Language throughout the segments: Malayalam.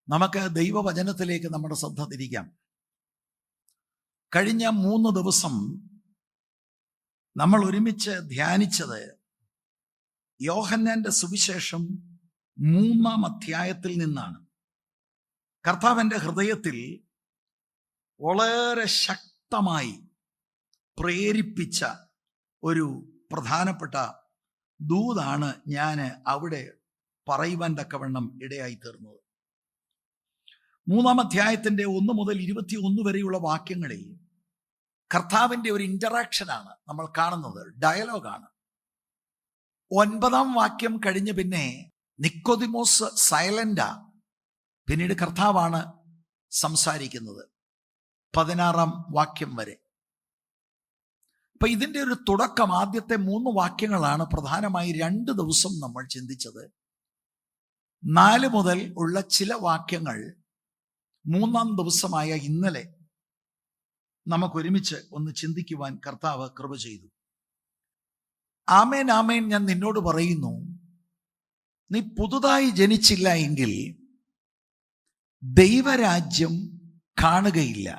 നമുക്ക് ദൈവവചനത്തിലേക്ക് നമ്മുടെ ശ്രദ്ധ തിരിക്കാം. കഴിഞ്ഞ 3 ദിവസം നമ്മൾ ഒരുമിച്ച് ധ്യാനിച്ചത് യോഹന്നാന്റെ സുവിശേഷം 3-ാം അധ്യായത്തിൽ നിന്നാണ്. കർത്താവിൻ്റെ ഹൃദയത്തിൽ വളരെ ശക്തമായി പ്രേരിപ്പിച്ച ഒരു പ്രധാനപ്പെട്ട ദൂതാണ് ഞാൻ അവിടെ പറയുവാൻ തക്കവണ്ണം ഇടയായി തീർന്നത്. 3-ാം അധ്യായത്തിൻ്റെ 1 മുതൽ 21 വരെയുള്ള വാക്യങ്ങളിൽ കർത്താവിൻ്റെ ഒരു ഇന്ററാക്ഷനാണ് നമ്മൾ കാണുന്നത്, ഡയലോഗാണ്. 9-ാം വാക്യം കഴിഞ്ഞ് പിന്നെ നിക്കോദിമോസ് സൈലന്റാ, പിന്നീട് കർത്താവാണ് സംസാരിക്കുന്നത് 16-ാം വാക്യം വരെ. അപ്പൊ ഇതിൻ്റെ ഒരു തുടക്കം, ആദ്യത്തെ 3 വാക്യങ്ങളാണ് പ്രധാനമായി 2 ദിവസം നമ്മൾ ചിന്തിച്ചത്. 4 മുതൽ ഉള്ള ചില വാക്യങ്ങൾ 3-ാം ദിവസമായ ഇന്നലെ നമുക്കൊരുമിച്ച് ഒന്ന് ചിന്തിക്കുവാൻ കർത്താവ് കൃപ ചെയ്തു. ആമേൻ ആമേൻ, ഞാൻ നിന്നോട് പറയുന്നു, നീ പുതുതായി ജനിച്ചില്ല എങ്കിൽ ദൈവരാജ്യം കാണുകയില്ല.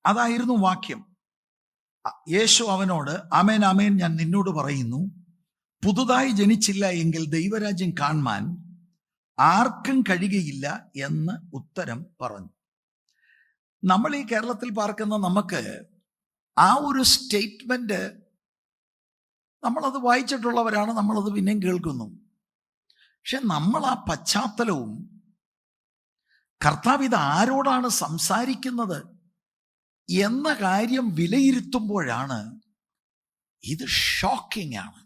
അതായിരുന്നു വാക്യം. യേശു അവനോട്, ആമേൻ ആമേൻ, ഞാൻ നിന്നോട് പറയുന്നു, പുതുതായി ജനിച്ചില്ല എങ്കിൽ ദൈവരാജ്യം കാണുവാൻ ആർക്കും കഴിയുകയില്ല എന്ന് ഉത്തരം പറഞ്ഞു. നമ്മൾ ഈ കേരളത്തിൽ പാർക്കുന്ന നമുക്ക് ആ ഒരു സ്റ്റേറ്റ്മെന്റ്, നമ്മളത് വായിച്ചിട്ടുള്ളവരാണ്, നമ്മളത് പിന്നെയും കേൾക്കുന്നു. പക്ഷെ നമ്മൾ ആ പശ്ചാത്തലവും കർത്താവ് ഇത് ആരോടാണ് സംസാരിക്കുന്നത് എന്ന കാര്യം വിലയിരുത്തുമ്പോഴാണ് ഇത് ഷോക്കിംഗ് ആണ്.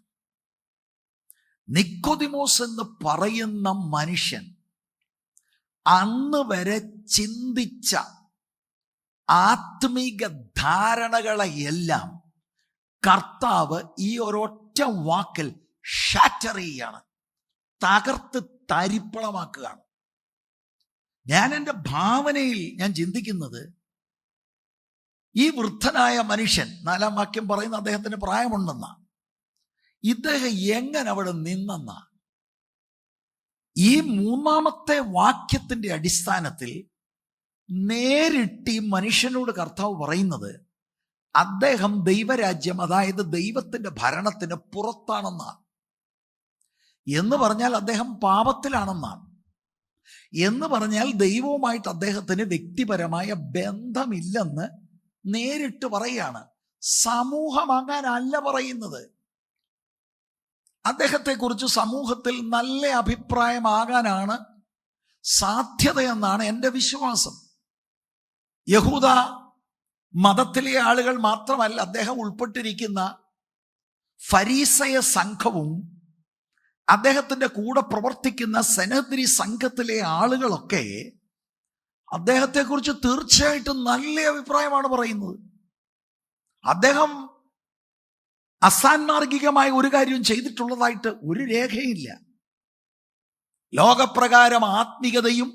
നിക്കോദിമോസ് എന്ന് പറയുന്ന മനുഷ്യൻ അന്ന് വരെ ചിന്തിച്ച ആത്മീക ധാരണകളെയെല്ലാം കർത്താവ് ഈ ഒരൊറ്റ വാക്കിൽ ഷാറ്റർ ചെയ്യാണ്, തകർത്ത് തരിപ്പളമാക്കുകയാണ്. ഞാൻ എൻ്റെ ഭാവനയിൽ ഞാൻ ചിന്തിക്കുന്നത്, ഈ വൃദ്ധനായ മനുഷ്യൻ, 4-ാം വാക്യം പറയുന്ന അദ്ദേഹത്തിന് പ്രായമുണ്ടെന്നാ, ഇദ്ദേഹം എങ്ങനെ അവിടെ നിന്നെന്നാ. ഈ 3-ാമത്തെ വാക്യത്തിന്റെ അടിസ്ഥാനത്തിൽ നേരിട്ട് ഈ മനുഷ്യനോട് കർത്താവ് പറയുന്നത് അദ്ദേഹം ദൈവരാജ്യം, അതായത് ദൈവത്തിന്റെ ഭരണത്തിന് പുറത്താണെന്നാണ്. എന്ന് പറഞ്ഞാൽ അദ്ദേഹം പാപത്തിലാണെന്നാണ്. എന്ന് പറഞ്ഞാൽ ദൈവവുമായിട്ട് അദ്ദേഹത്തിന് വ്യക്തിപരമായ ബന്ധമില്ലെന്ന് നേരിട്ട് പറയാണ്. സമൂഹമാകാനല്ല പറയുന്നത്. അദ്ദേഹത്തെക്കുറിച്ച് സമൂഹത്തിൽ നല്ല അഭിപ്രായമാകാനാണ് സാധ്യതയെന്നാണ് എൻ്റെ വിശ്വാസം. യഹൂദ മതത്തിലെ ആളുകൾ മാത്രമല്ല, അദ്ദേഹം ഉൾപ്പെട്ടിരിക്കുന്ന ഫരീസയ സംഘവും അദ്ദേഹത്തിൻ്റെ കൂടെ പ്രവർത്തിക്കുന്ന സെനദ്രി സംഘത്തിലെ ആളുകളൊക്കെ അദ്ദേഹത്തെക്കുറിച്ച് തീർച്ചയായിട്ടും നല്ല അഭിപ്രായമാണ് പറയുന്നത്. അദ്ദേഹം അസാൻമാർഗികമായ ഒരു കാര്യവും ചെയ്തിട്ടുള്ളതായിട്ട് ഒരു രേഖയില്ല. ലോകപ്രകാരം ആത്മീയതയും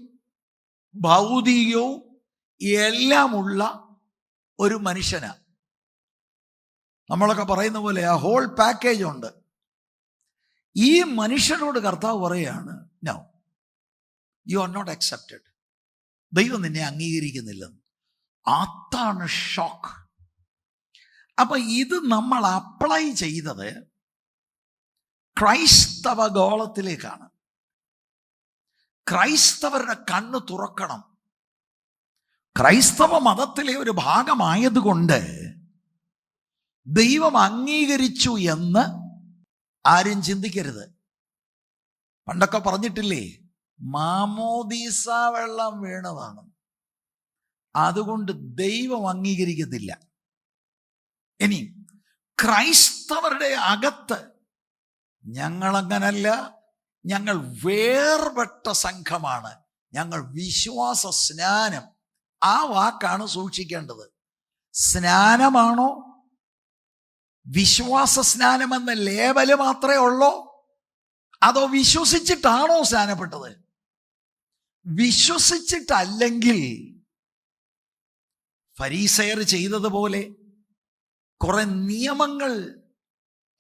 ഭൗതികവും എല്ലാമുള്ള ഒരു മനുഷ്യനാണ്. നമ്മളൊക്കെ പറയുന്ന പോലെ ആ ഹോൾ പാക്കേജ് ഉണ്ട്. ഈ മനുഷ്യനോട് കർത്താവ് പറയാണ്, no, you are not accepted. ദൈവം നിന്നെ അംഗീകരിക്കുന്നില്ലെന്ന്. അതാണ് ഷോക്ക്. അപ്പൊ ഇത് നമ്മൾ അപ്ലൈ ചെയ്തത് ക്രൈസ്തവ ഗോളത്തിലേക്കാണ്. ക്രൈസ്തവരുടെ കണ്ണ് തുറക്കണം. ക്രൈസ്തവ മതത്തിലെ ഒരു ഭാഗമായതുകൊണ്ട് ദൈവം അംഗീകരിച്ചു എന്ന് ആരും ചിന്തിക്കരുത്. പണ്ടൊക്കെ പറഞ്ഞിട്ടില്ലേ, മാമോദീസ വെള്ളം വീണതാണ്, അതുകൊണ്ട് ദൈവം അംഗീകരിക്കത്തില്ല. ഇനി ക്രൈസ്തവരുടെ അകത്ത് ഞങ്ങളങ്ങനല്ല, ഞങ്ങൾ വേർപെട്ട സംഘമാണ്, ഞങ്ങൾ വിശ്വാസ സ്നാനം. ആ വാക്കാണ് സൂക്ഷിക്കേണ്ടത്. സ്നാനമാണോ, വിശ്വാസ സ്നാനം എന്ന ലേബല് മാത്രമേ ഉള്ളോ, അതോ വിശ്വസിച്ചിട്ടാണോ സ്നാനപ്പെട്ടത്? വിശ്വസിച്ചിട്ടല്ലെങ്കിൽ ഫരീസയർ ചെയ്തതുപോലെ കുറെ നിയമങ്ങൾ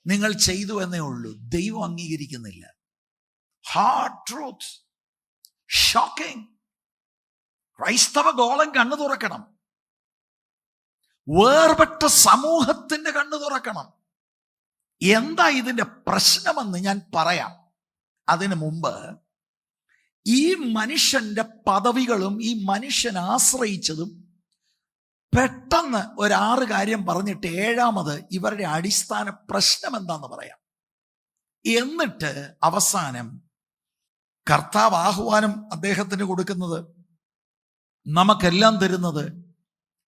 നിങ്ങൾ ചെയ്തു എന്നേ ഉള്ളൂ, ദൈവം അംഗീകരിക്കുന്നില്ല. Hard truth. ഷോക്കിംഗ്. ക്രൈസ്തവ ഗോളം കണ്ണു തുറക്കണം. വേർപെട്ട സമൂഹത്തിന്റെ കണ്ണു തുറക്കണം. എന്താ ഇതിന്റെ പ്രശ്നമെന്ന് ഞാൻ പറയാം. അതിനു മുമ്പ് ഈ മനുഷ്യന്റെ പദവികളും ഈ മനുഷ്യൻ ആശ്രയിച്ചതും പെട്ടെന്ന് 6 കാര്യം പറഞ്ഞിട്ട് 7ാമത് ഇവരുടെ അടിസ്ഥാന പ്രശ്നം എന്താന്ന് പറയാം. എന്നിട്ട് അവസാനം കർത്താവ് ആഹ്വാനം അദ്ദേഹത്തിന് കൊടുക്കുന്നത്, നമുക്കെല്ലാം തരുന്നത്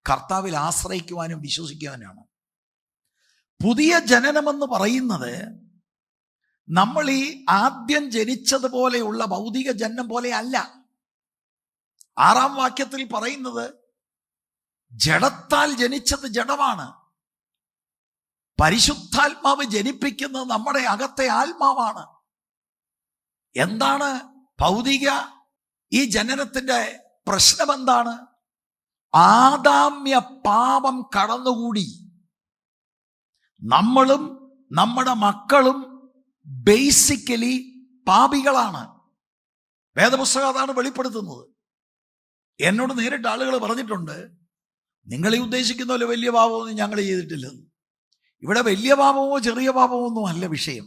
കർത്താവിൽ ആശ്രയിക്കുവാനും വിശ്വസിക്കുവാനാണ്. പുതിയ ജനനമെന്ന് പറയുന്നത് നമ്മൾ ഈ ആദ്യം ജനിച്ചതുപോലെയുള്ള ഭൗതിക ജനനം പോലെ അല്ല. 6ാം വാക്യത്തിൽ പറയുന്നത് ജഡത്താൽ ജനിച്ചത് ജഡമാണ്, പരിശുദ്ധാത്മാവ് ജനിപ്പിക്കുന്നത് നമ്മുടെ അകത്തെ ആത്മാവാണ്. എന്താണ് ഭൗതിക ഈ ജനനത്തിന്റെ പ്രശ്നം? എന്താണ്? ആദാമ്യ പാപം കടന്നുകൂടി. നമ്മളും നമ്മുടെ മക്കളും ബേസിക്കലി പാപികളാണ്. വേദപുസ്തകം അതാണ് വെളിപ്പെടുത്തുന്നത്. എന്നോട് നേരിട്ട് ആളുകൾ പറഞ്ഞിട്ടുണ്ട്, നിങ്ങൾ ഈ ഉദ്ദേശിക്കുന്ന പോലെ വലിയ പാപമൊന്നും ഞങ്ങൾ ചെയ്തിട്ടില്ലെന്ന്. ഇവിടെ വലിയ പാപമോ ചെറിയ പാപമോ ഒന്നും അല്ല വിഷയം.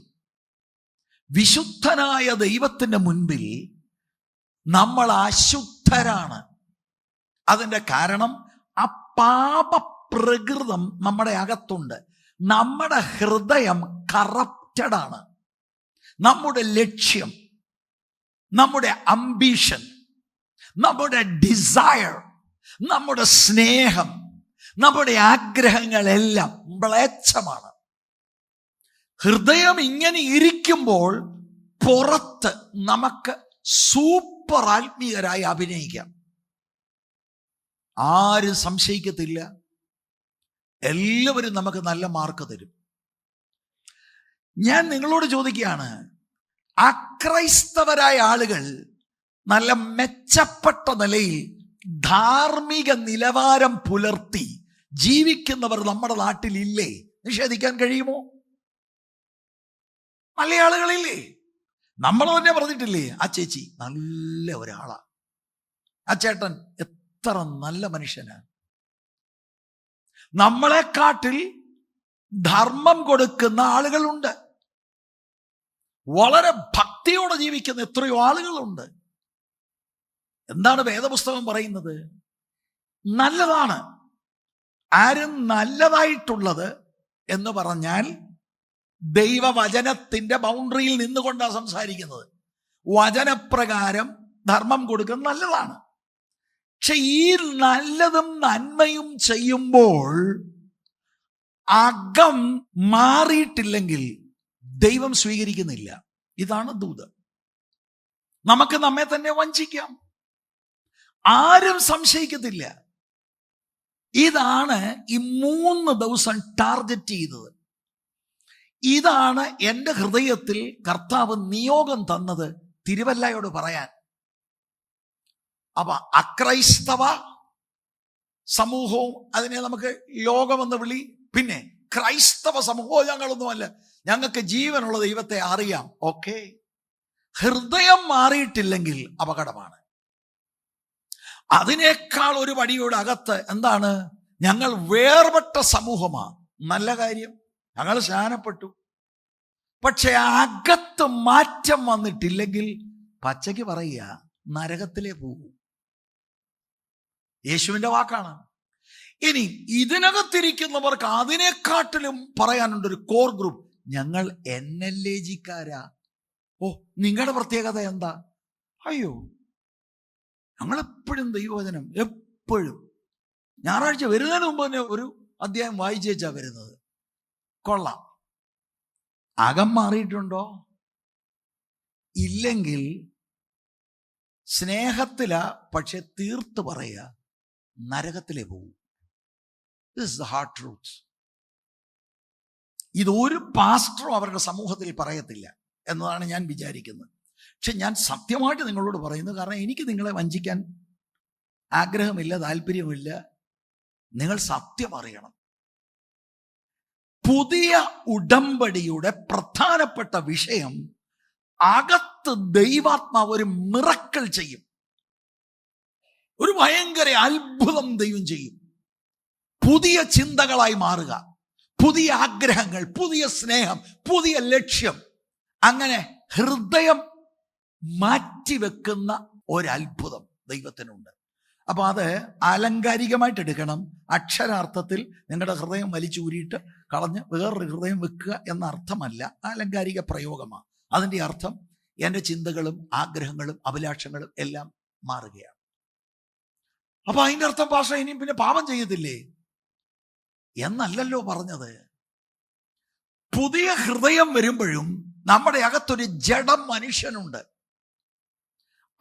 വിശുദ്ധനായ ദൈവത്തിന്റെ മുൻപിൽ നമ്മൾ അശുദ്ധരാണ്. അതിന്റെ കാരണം ആ പാപ പ്രകൃതം നമ്മുടെ അകത്തുണ്ട്. നമ്മുടെ ഹൃദയം കറപ്റ്റഡ് ആണ്. നമ്മുടെ ലക്ഷ്യം, നമ്മുടെ അംബിഷൻ, നമ്മുടെ ഡിസയർ, നമ്മുടെ സ്നേഹം, നമ്മുടെ ആഗ്രഹങ്ങളെല്ലാം മ്ലേച്ഛമാണ്. ഹൃദയം ഇങ്ങനെ ഇരിക്കുമ്പോൾ പുറത്ത് നമുക്ക് സൂപ്പർ ആത്മീയരായി അഭിനയിക്കാം. ആരും സംശയിക്കത്തില്ല. എല്ലാവരും നമുക്ക് നല്ല മാർക്ക് തരും. ഞാൻ നിങ്ങളോട് ചോദിക്കുകയാണ്, അക്രൈസ്തവരായ ആളുകൾ നല്ല മെച്ചപ്പെട്ട നിലയിൽ ധാർമ്മിക നിലവാരം പുലർത്തി ജീവിക്കുന്നവർ നമ്മുടെ നാട്ടിലില്ലേ? നിഷേധിക്കാൻ കഴിയുമോ? നല്ല ആളുകളില്ലേ? നമ്മൾ തന്നെ പറഞ്ഞിട്ടില്ലേ, ആ ചേച്ചി നല്ല ഒരാളാ, ആ ചേട്ടൻ എത്ര നല്ല മനുഷ്യനാണ്. നമ്മളെക്കാട്ടിൽ ധർമ്മം കൊടുക്കുന്ന ആളുകളുണ്ട്. വളരെ ഭക്തിയോടെ ജീവിക്കുന്ന എത്രയോ ആളുകളുണ്ട്. എന്താണ് വേദപുസ്തകം പറയുന്നത്? നല്ലതാണ്. ആരും നല്ലതായിട്ടുള്ളത് എന്ന് പറഞ്ഞാൽ ദൈവവചനത്തിന്റെ ബൗണ്ടറിയിൽ നിന്നുകൊണ്ടാണ് സംസാരിക്കുന്നത്. വചനപ്രകാരം ധർമ്മം കൊടുക്കുന്നത് നല്ലതാണ്. പക്ഷെ ഈ നല്ലതും നന്മയും ചെയ്യുമ്പോൾ അകം മാറിയിട്ടില്ലെങ്കിൽ ദൈവം സ്വീകരിക്കുന്നില്ല. ഇതാണ് ദൂത്. നമുക്ക് നമ്മെ തന്നെ വഞ്ചിക്കാം, ആരും സംശയിക്കത്തില്ല. ഇതാണ് ഈ 3 ദിവസം ടാർഗറ്റ് ചെയ്തത്. ഇതാണ് എൻ്റെ ഹൃദയത്തിൽ കർത്താവ് നിയോഗം തന്നത് തിരുവല്ലയോട് പറയാൻ. അപ്പൊ അക്രൈസ്തവ സമൂഹവും അതിനെ നമുക്ക് ലോകമെന്ന് വിളി, പിന്നെ ക്രൈസ്തവ സമൂഹവും ഞങ്ങളൊന്നുമല്ല, ഞങ്ങൾക്ക് ജീവനുള്ള ദൈവത്തെ അറിയാം. ഓക്കെ, ഹൃദയം മാറിയിട്ടില്ലെങ്കിൽ അപകടമാണ്. അതിനേക്കാൾ ഒരു പടിയുടെ അകത്ത് എന്താണ്? ഞങ്ങൾ വേർപെട്ട സമൂഹമാ. നല്ല കാര്യം, ഞങ്ങൾ സ്നാനപ്പെട്ടു. പക്ഷെ അകത്ത് മാറ്റം വന്നിട്ടില്ലെങ്കിൽ പച്ചയ്ക്ക് പറയുക, നരകത്തിലേ പോകൂ. യേശുവിന്റെ വാക്കാണ്. ഇനി ഇതിനകത്തിരിക്കുന്നവർക്ക് അതിനെക്കാട്ടിലും പറയാനുണ്ട് ഒരു കോർ ഗ്രൂപ്പ്. ഞങ്ങൾ NLAG-ക്കാരാ. ഓ, നിങ്ങളുടെ പ്രത്യേകത എന്താ? അയ്യോ, ഞങ്ങളെപ്പോഴും ദൈവവചനം, എപ്പോഴും ഞായറാഴ്ച വരുന്നതിന് മുമ്പ് തന്നെ ഒരു അധ്യായം വായിച്ചേച്ചാ വരുന്നത്. കൊള്ളാം. അകം മാറിയിട്ടുണ്ടോ? ഇല്ലെങ്കിൽ സ്നേഹത്തിലാ, പക്ഷെ തീർത്ത് പറയുക, നരകത്തിലേ പോകും. This is the hard truth. ഇതൊരു പാസ്റ്ററും അവരുടെ സമൂഹത്തിൽ പറയത്തില്ല എന്നതാണ് ഞാൻ വിചാരിക്കുന്നത്. പക്ഷെ ഞാൻ സത്യമായിട്ട് നിങ്ങളോട് പറയുന്നു, കാരണം എനിക്ക് നിങ്ങളെ വഞ്ചിക്കാൻ ആഗ്രഹമില്ല, താല്പര്യമില്ല. നിങ്ങൾ സത്യം അറിയണം. പുതിയ ഉടമ്പടിയുടെ പ്രധാനപ്പെട്ട വിഷയം, അകത്ത് ദൈവാത്മാവ് ഒരു മിറക്കിൾ ചെയ്യും. ഒരു ഭയങ്കര അത്ഭുതം ദൈവം ചെയ്യും. പുതിയ ചിന്തകളായി മാറുക, പുതിയ ആഗ്രഹങ്ങൾ, പുതിയ സ്നേഹം, പുതിയ ലക്ഷ്യം. അങ്ങനെ ഹൃദയം മാറ്റിവെക്കുന്ന ഒരത്ഭുതം ദൈവത്തിനുണ്ട്. അപ്പൊ അത് ആലങ്കാരികമായിട്ട് എടുക്കണം. അക്ഷരാർത്ഥത്തിൽ നിങ്ങളുടെ ഹൃദയം വലിച്ചൂരിയിട്ട് കളഞ്ഞ് വേറൊരു ഹൃദയം വെക്കുക എന്ന അർത്ഥമല്ല, ആലങ്കാരിക പ്രയോഗമാണ്. അതിൻ്റെ അർത്ഥം എൻ്റെ ചിന്തകളും ആഗ്രഹങ്ങളും അഭിലാഷങ്ങളും എല്ലാം മാറുകയാണ്. അപ്പൊ അതിൻ്റെ അർത്ഥം പാസ്റ്റർ ഇനിയും പിന്നെ പാപം ചെയ്യത്തില്ലേ എന്നല്ലല്ലോ പറഞ്ഞത്. പുതിയ ഹൃദയം വരുമ്പോഴും നമ്മുടെ അകത്തൊരു ജഡം മനുഷ്യനുണ്ട്.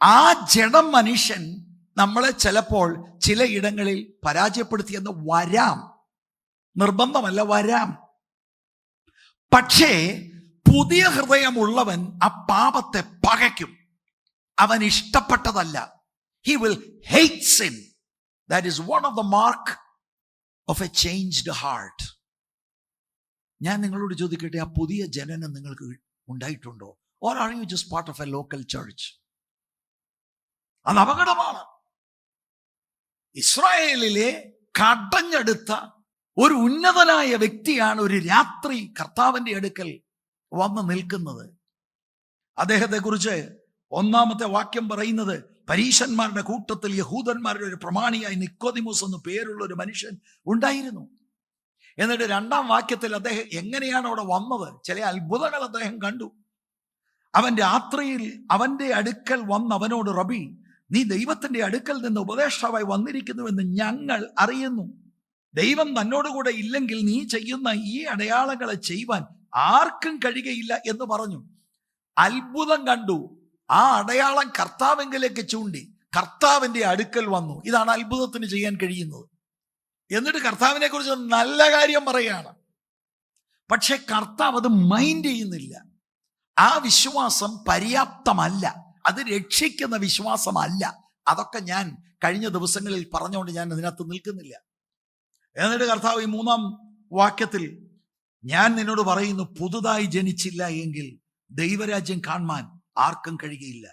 ആ ജഡം മനുഷ്യൻ നമ്മളെ ചിലപ്പോൾ ചിലയിടങ്ങളിൽ പരാജയപ്പെടുത്തിയെന്ന് വരാം, നിർബന്ധമല്ല, വരാം. പക്ഷേ പുതിയ ഹൃദയമുള്ളവൻ ആ പാപത്തെ പകയ്ക്കും. അവൻ ഇഷ്ടപ്പെട്ടതല്ല. He will hate sin. That is one of the mark of a changed heart. ഞാൻ നിങ്ങളോട് ചോദിക്കട്ടെ, ആ പുതിയ ജനനം നിങ്ങൾക്ക് ഉണ്ടായിട്ടുണ്ടോ? Or are you just part of a local church? അത് അപകടമാണ്. ഇസ്രായേലിലെ കടഞ്ഞെടുത്ത ഒരു ഉന്നതനായ വ്യക്തിയാണ് ഒരു രാത്രി കർത്താവിന്റെ അടുക്കൽ വന്ന് നിൽക്കുന്നത്. അദ്ദേഹത്തെ കുറിച്ച് 1-ാമത്തെ വാക്യം പറയുന്നത്, പരീശന്മാരുടെ കൂട്ടത്തിൽ യഹൂദന്മാരുടെ ഒരു പ്രമാണിയായി നിക്കോദിമോസ് എന്ന് പേരുള്ള ഒരു മനുഷ്യൻ ഉണ്ടായിരുന്നു. എന്നിട്ട് 2-ാം വാക്യത്തിൽ അദ്ദേഹം എങ്ങനെയാണ് അവിടെ വന്നത്? ചില അത്ഭുതങ്ങൾ അദ്ദേഹം കണ്ടു. അവൻ രാത്രിയിൽ അവന്റെ അടുക്കൽ വന്ന് അവനോട്, റബി, നീ ദൈവത്തിന്റെ അടുക്കൽ നിന്ന് ഉപദേഷ്ടാവായി വന്നിരിക്കുന്നുവെന്ന് ഞങ്ങൾ അറിയുന്നു. ദൈവം തന്നോടുകൂടെ ഇല്ലെങ്കിൽ നീ ചെയ്യുന്ന ഈ അടയാളങ്ങളെ ചെയ്യുവാൻ ആർക്കും കഴിയുകയില്ല എന്ന് പറഞ്ഞു. അത്ഭുതം കണ്ടു. ആ അടയാളം കർത്താവിലേക്ക് ചൂണ്ടി കർത്താവിന്റെ അടുക്കൽ വന്നു. ഇതാണ് അത്ഭുതത്തിന് ചെയ്യാൻ കഴിയുന്നത്. എന്നിട്ട് കർത്താവിനെ കുറിച്ച് നല്ല കാര്യം പറയുകയാണ്. പക്ഷെ കർത്താവ് അത് മൈൻഡ് ചെയ്യുന്നില്ല. ആ വിശ്വാസം പര്യാപ്തമല്ല, അത് രക്ഷിക്കുന്ന വിശ്വാസമല്ല. അതൊക്കെ ഞാൻ കഴിഞ്ഞ ദിവസങ്ങളിൽ പറഞ്ഞുകൊണ്ട് ഞാൻ അതിനകത്ത് നിൽക്കുന്നില്ല. എന്നിട്ട് കർത്താവ് ഈ 3-ാം വാക്യത്തിൽ, ഞാൻ നിന്നോട് പറയുന്നു, പുതുതായി ജനിച്ചില്ല എങ്കിൽ ദൈവരാജ്യം കാണുവാൻ ആർക്കും കഴിയുകയില്ല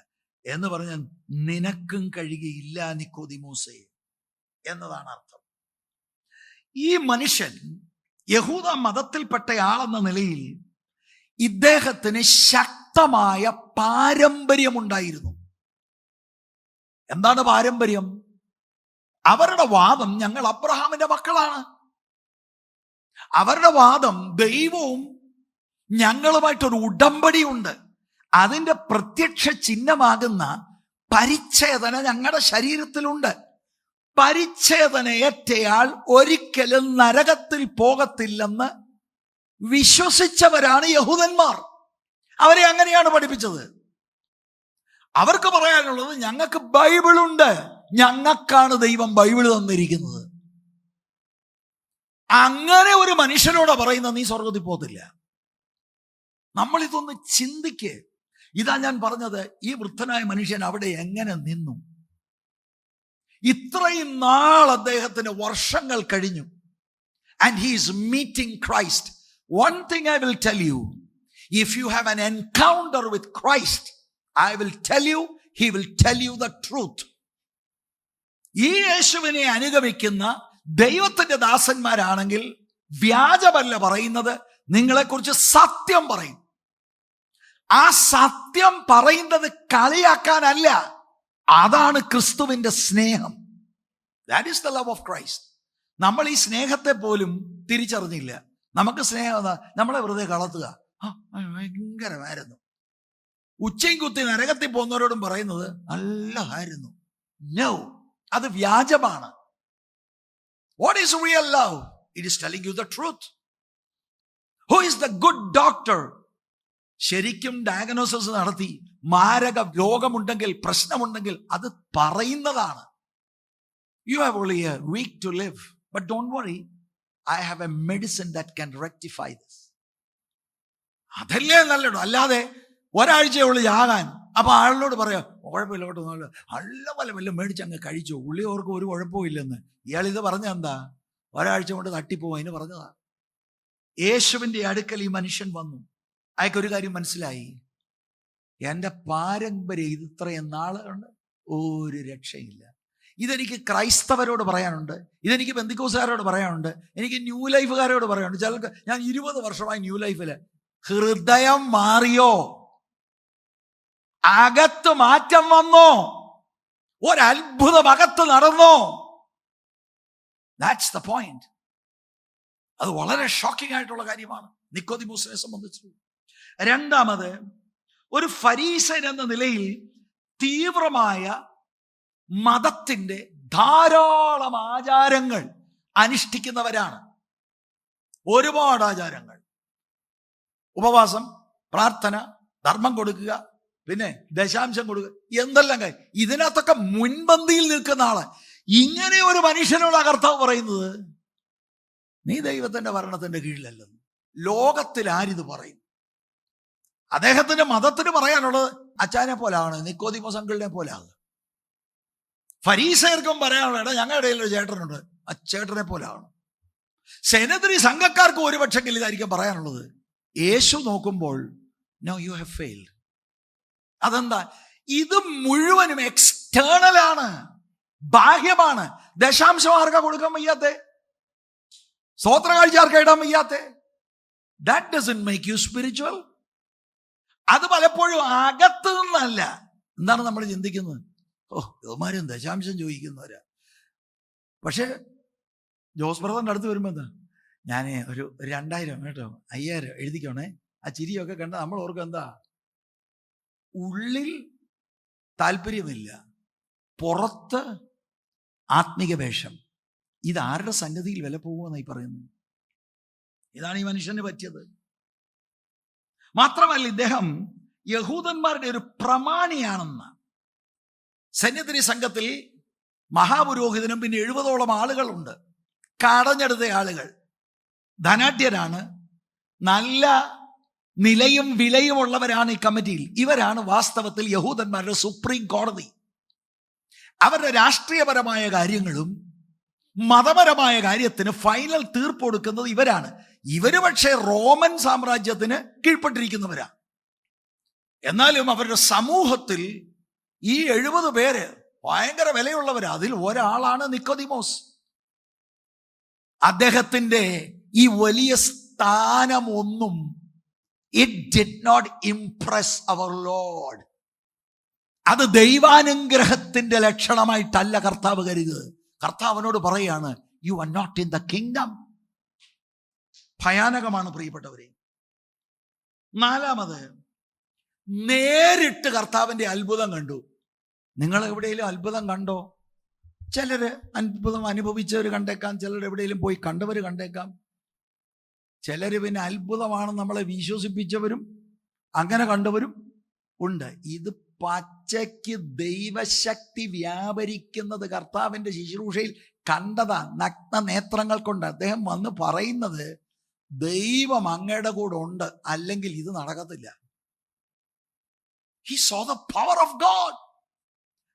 എന്ന് പറഞ്ഞാൽ നിനക്കും കഴിയുകയില്ല നിക്കോദിമോസേ എന്നതാണ് അർത്ഥം. ഈ മനുഷ്യൻ യഹൂദ മതത്തിൽപ്പെട്ട ആളെന്ന നിലയിൽ ഇദ്ദേഹത്തിന് ശക്തമായ പാരമ്പര്യമുണ്ടായിരുന്നു. എന്താണ് പാരമ്പര്യം? അവരുടെ വാദം, ഞങ്ങൾ അബ്രഹാമിന്റെ മക്കളാണ്. അവരുടെ വാദം, ദൈവവും ഞങ്ങളുമായിട്ടൊരു ഉടമ്പടി ഉണ്ട്. അതിന്റെ പ്രത്യക്ഷ ചിഹ്നമാകുന്ന പരിച്ഛേദന ഞങ്ങളുടെ ശരീരത്തിലുണ്ട്. പരിച്ഛേദന ഏറ്റയാൾ ഒരിക്കലും നരകത്തിൽ പോകത്തില്ലെന്ന് വിശ്വസിച്ചവരാണ് യഹൂദന്മാർ. അവരെ അങ്ങനെയാണ് പഠിപ്പിച്ചത്. അവർക്ക് പറയാനുള്ളത്, ഞങ്ങൾക്ക് ബൈബിളുണ്ട്, ഞങ്ങൾക്കാണ് ദൈവം ബൈബിൾ തന്നിരിക്കുന്നത്. അങ്ങനെ ഒരു മനുഷ്യനോട് പറയുന്നത്, നീ സ്വർഗത്തിൽ പോകത്തില്ല. നമ്മൾ ഇതൊന്ന് ചിന്തിക്ക്. ഇതാ ഞാൻ പറഞ്ഞത്, ഈ വൃദ്ധനായ മനുഷ്യൻ അവിടെ എങ്ങനെ നിന്നു? ഇത്രയും നാൾ അദ്ദേഹത്തിന് വർഷങ്ങൾ കഴിഞ്ഞു. And he is meeting Christ. One thing I will tell you, if you have an encounter with Christ, I will tell you, he will tell you the truth. ഈ യേശുവിനെ അനുഗമിക്കുന്ന ദൈവത്തിന്റെ ദാസന്മാരാണെങ്കിൽ വ്യാജമല്ല പറയുന്നത്, നിങ്ങളെക്കുറിച്ച് സത്യം പറയും. ആ സത്യം പറയുന്നത് കളിയാക്കാനല്ല, അതാണ് ക്രിസ്തുവിന്റെ സ്നേഹം. That is the love of Christ. നമ്മൾ ഈ സ്നേഹത്തെ പോലും തിരിച്ചറിഞ്ഞില്ല. നമുക്ക് സ്നേഹം നമ്മളെ വെറുതെ കളത്തുക, ഭയങ്കരമായിരുന്നു. ഉച്ചയും കുത്തി നരകത്തിൽ പോകുന്നവരോടും പറയുന്നത് നല്ലതായിരുന്നു. നോ, അത് വ്യാജമാണ്. What is real love? It is telling you the truth. Who is the good doctor? ശരിക്കും ഡയഗ്നോസിസ് നടത്തി മാരക രോഗമുണ്ടെങ്കിൽ, പ്രശ്നമുണ്ടെങ്കിൽ അത് പറയുന്നതാണ്. You have only a week to live, but don't worry, I have a medicine that can rectify this. അതല്ലേ നല്ലത്. അല്ലാതെ ഒരാഴ്ചയുള്ളിൽ ആകാൻ, അപ്പൊ ആളിനോട് പറയാം, കുഴപ്പമില്ല കേട്ടോ, നല്ല വല്ല മേടിച്ച് അങ്ങ് കഴിച്ചു, ഉള്ളി ഓർക്ക് ഒരു കുഴപ്പവും ഇല്ലെന്ന്. ഇയാൾ ഇത് പറഞ്ഞ എന്താ? ഒരാഴ്ച കൊണ്ട് തട്ടിപ്പോവും, അതിന് പറഞ്ഞതാ. യേശുവിന്റെ അടുക്കൽ ഈ മനുഷ്യൻ വന്നു. അയാൾക്കൊരു കാര്യം മനസ്സിലായി, എൻ്റെ പാരമ്പര്യം ഇത് ഇത്രയും നാളുകൊണ്ട് ഒരു രക്ഷയില്ല. ഇതെനിക്ക് ക്രൈസ്തവരോട് പറയാനുണ്ട്, ഇതെനിക്ക് പെന്തിക്കോസുകാരോട് പറയാനുണ്ട്, എനിക്ക് ന്യൂ ലൈഫുകാരോട് പറയാനുണ്ട്. ചിലർക്ക് ഞാൻ 20 വർഷമായി ന്യൂ ലൈഫില്. ഹൃദയം മാറിയോ? അകത്ത് മാറ്റം വന്നോ? ഒരത്ഭുതം അകത്ത് നടന്നോ? That's the point. അത് വളരെ ഷോക്കിംഗ് ആയിട്ടുള്ള കാര്യമാണ് നിക്കോദിമോസിനെ സംബന്ധിച്ചു. രണ്ടാമത്, ഒരു ഫരീസൻ എന്ന നിലയിൽ തീവ്രമായ മതത്തിന്റെ ധാരാളം ആചാരങ്ങൾ അനുഷ്ഠിക്കുന്നവരാണ്. ഒരുപാട് ആചാരങ്ങൾ, ഉപവാസം, പ്രാർത്ഥന, ധർമ്മം കൊടുക്കുക, പിന്നെ ദശാംശം കൊടുക്കുക, എന്തെല്ലാം കാര്യം. ഇതിനകത്തൊക്കെ മുൻപന്തിയിൽ നിൽക്കുന്ന ആള്. ഇങ്ങനെ ഒരു മനുഷ്യനോട് കർത്താവ് പറയുന്നത്, നീ ദൈവത്തിന്റെ ഭരണത്തിന്റെ കീഴിലല്ലെന്ന്. ലോകത്തിൽ ആരിത് പറയും? അദ്ദേഹത്തിന്റെ മതത്തിന് പറയാനുള്ളത് അച്ചാനെ പോലാണ്, നിക്കോദിമോസ് അങ്കിളിനെ പോലാണ്. ഫരീസയർക്കും പറയാനുള്ളത്, ഞങ്ങളുടെ ഇടയിൽ ഒരു ചേട്ടനുണ്ട്, ആ ചേട്ടനെ പോലാണ്. സെനദ്രി സംഘക്കാർക്ക് ഒരുപക്ഷെങ്കിൽ ഇതായിരിക്കും പറയാനുള്ളത്. യേശു നോക്കുമ്പോൾ, നോ, യു ഹാവ് ഫെയിൽഡ്. അതെന്താ? ഇത് മുഴുവനും എക്സ്റ്റേണൽ ആണ്, ബാഹ്യമാണ്. ദശാംശം ആർക്കാ കൊടുക്കാൻ വയ്യാത്തെ? സ്തോത്ര കാഴ്ച ആർക്കാ ഇടാൻ വയ്യാത്തെ? That doesn't make you spiritual. അത് പലപ്പോഴും അകത്ത് നിന്നല്ല. എന്താണ് നമ്മൾ ചിന്തിക്കുന്നത്? ഇവന്മാരും ദശാംശം ചോദിക്കുന്നവരാ. പക്ഷെ ജോസ് ബ്രദറിന്റെ അടുത്ത് വരുമ്പോ എന്താ, ഞാൻ ഒരു 2000 കേട്ടോ, 5000 എഴുതിക്കോണേ. ആ ചിരിയൊക്കെ കണ്ട നമ്മൾ ഓർക്കും, എന്താ ഉള്ളിൽ താല്പര്യമില്ല, പുറത്ത് ആത്മീക വേഷം. ഇതാരുടെ സന്നിധിയിൽ വില പോകുമെന്നായി പറയുന്നത്? ഇതാണ് ഈ മനുഷ്യന് പറ്റിയത്. മാത്രമല്ല, ഇദ്ദേഹം യഹൂദന്മാരുടെ ഒരു പ്രമാണിയാണെന്ന്. സന്നിധി സംഘത്തിൽ മഹാപുരോഹിതനും പിന്നെ 70ഓളം ആളുകളുണ്ട്. കടഞ്ഞെടുത്ത ആളുകൾ, ധനാഢ്യരാണ്, നല്ല നിലയും വിലയും ഉള്ളവരാണ് ഈ കമ്മിറ്റിയിൽ. ഇവരാണ് വാസ്തവത്തിൽ യഹൂദന്മാരുടെ സുപ്രീം കോടതി. അവരുടെ രാഷ്ട്രീയപരമായ കാര്യങ്ങളും മതപരമായ കാര്യത്തിന് ഫൈനൽ തീർപ്പ് കൊടുക്കുന്നത് ഇവരാണ്. ഇവര് പക്ഷേ റോമൻ സാമ്രാജ്യത്തിന് കീഴ്പ്പെട്ടിരിക്കുന്നവരാ. എന്നാലും അവരുടെ സമൂഹത്തിൽ ഈ 70 പേര് ഭയങ്കര വിലയുള്ളവരാ. അതിൽ ഒരാളാണ് നിക്കോദിമോസ്. അദ്ദേഹത്തിന്റെ ഈ വലിയ സ്ഥാനമൊന്നും it did not impress our Lord. അത് ദൈവാനുഗ്രഹത്തിന്റെ ലക്ഷണമായിട്ടല്ല കർത്താവ് കരുതുന്നത്. കർത്താവിനോട് പറയാണ്, you are not in the kingdom. ഭയാനകമാണ് പ്രിയപ്പെട്ടവരെ. നാലാമത്, നേരിട്ട് കർത്താവിന്റെ അത്ഭുതം കണ്ടു. നിങ്ങൾ എവിടെയെങ്കിലും അത്ഭുതം കണ്ടോ? ചിലര് അത്ഭുതം അനുഭവിച്ചവർ കണ്ടേക്കാം, ചിലർ എവിടെയെങ്കിലും പോയി കണ്ടവർ കണ്ടേക്കാം. ചിലര് പിന്നെ അത്ഭുതമാണെന്ന് നമ്മളെ വിശ്വസിപ്പിച്ചവരും അങ്ങനെ കണ്ടവരും ഉണ്ട്. ഇത് പച്ചയ്ക്ക് ദൈവശക്തി വ്യാപരിക്കുന്നത് കർത്താവിന്റെ ശുശ്രൂഷയിൽ കണ്ടതാ, നഗ്ന നേത്രങ്ങൾ കൊണ്ട്. അദ്ദേഹം വന്ന് പറയുന്നത്, ദൈവം അങ്ങയുടെ കൂടെ ഉണ്ട്, അല്ലെങ്കിൽ ഇത് നടക്കത്തില്ല. He saw the power of God.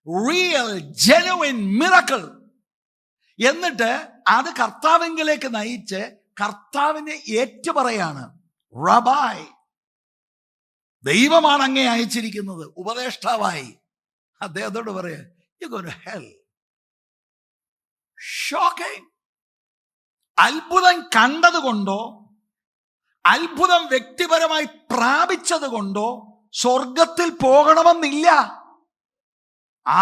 Real, genuine miracle. എന്നിട്ട് അത് കർത്താവിലേക്ക് നയിച്ച് കർത്താവിനെ ഏറ്റുപറയാണ്, റബായ്, ദൈവമാണ് അങ്ങേ അയച്ചിരിക്കുന്നത് ഉപദേഷ്ടാവായി. അദ്ദേഹത്തോട് പറയാ, you go to hell. Shocking. അത്ഭുതം കണ്ടതുകൊണ്ടോ അത്ഭുതം വ്യക്തിപരമായി പ്രാപിച്ചത് കൊണ്ടോ സ്വർഗത്തിൽ പോകണമെന്നില്ല.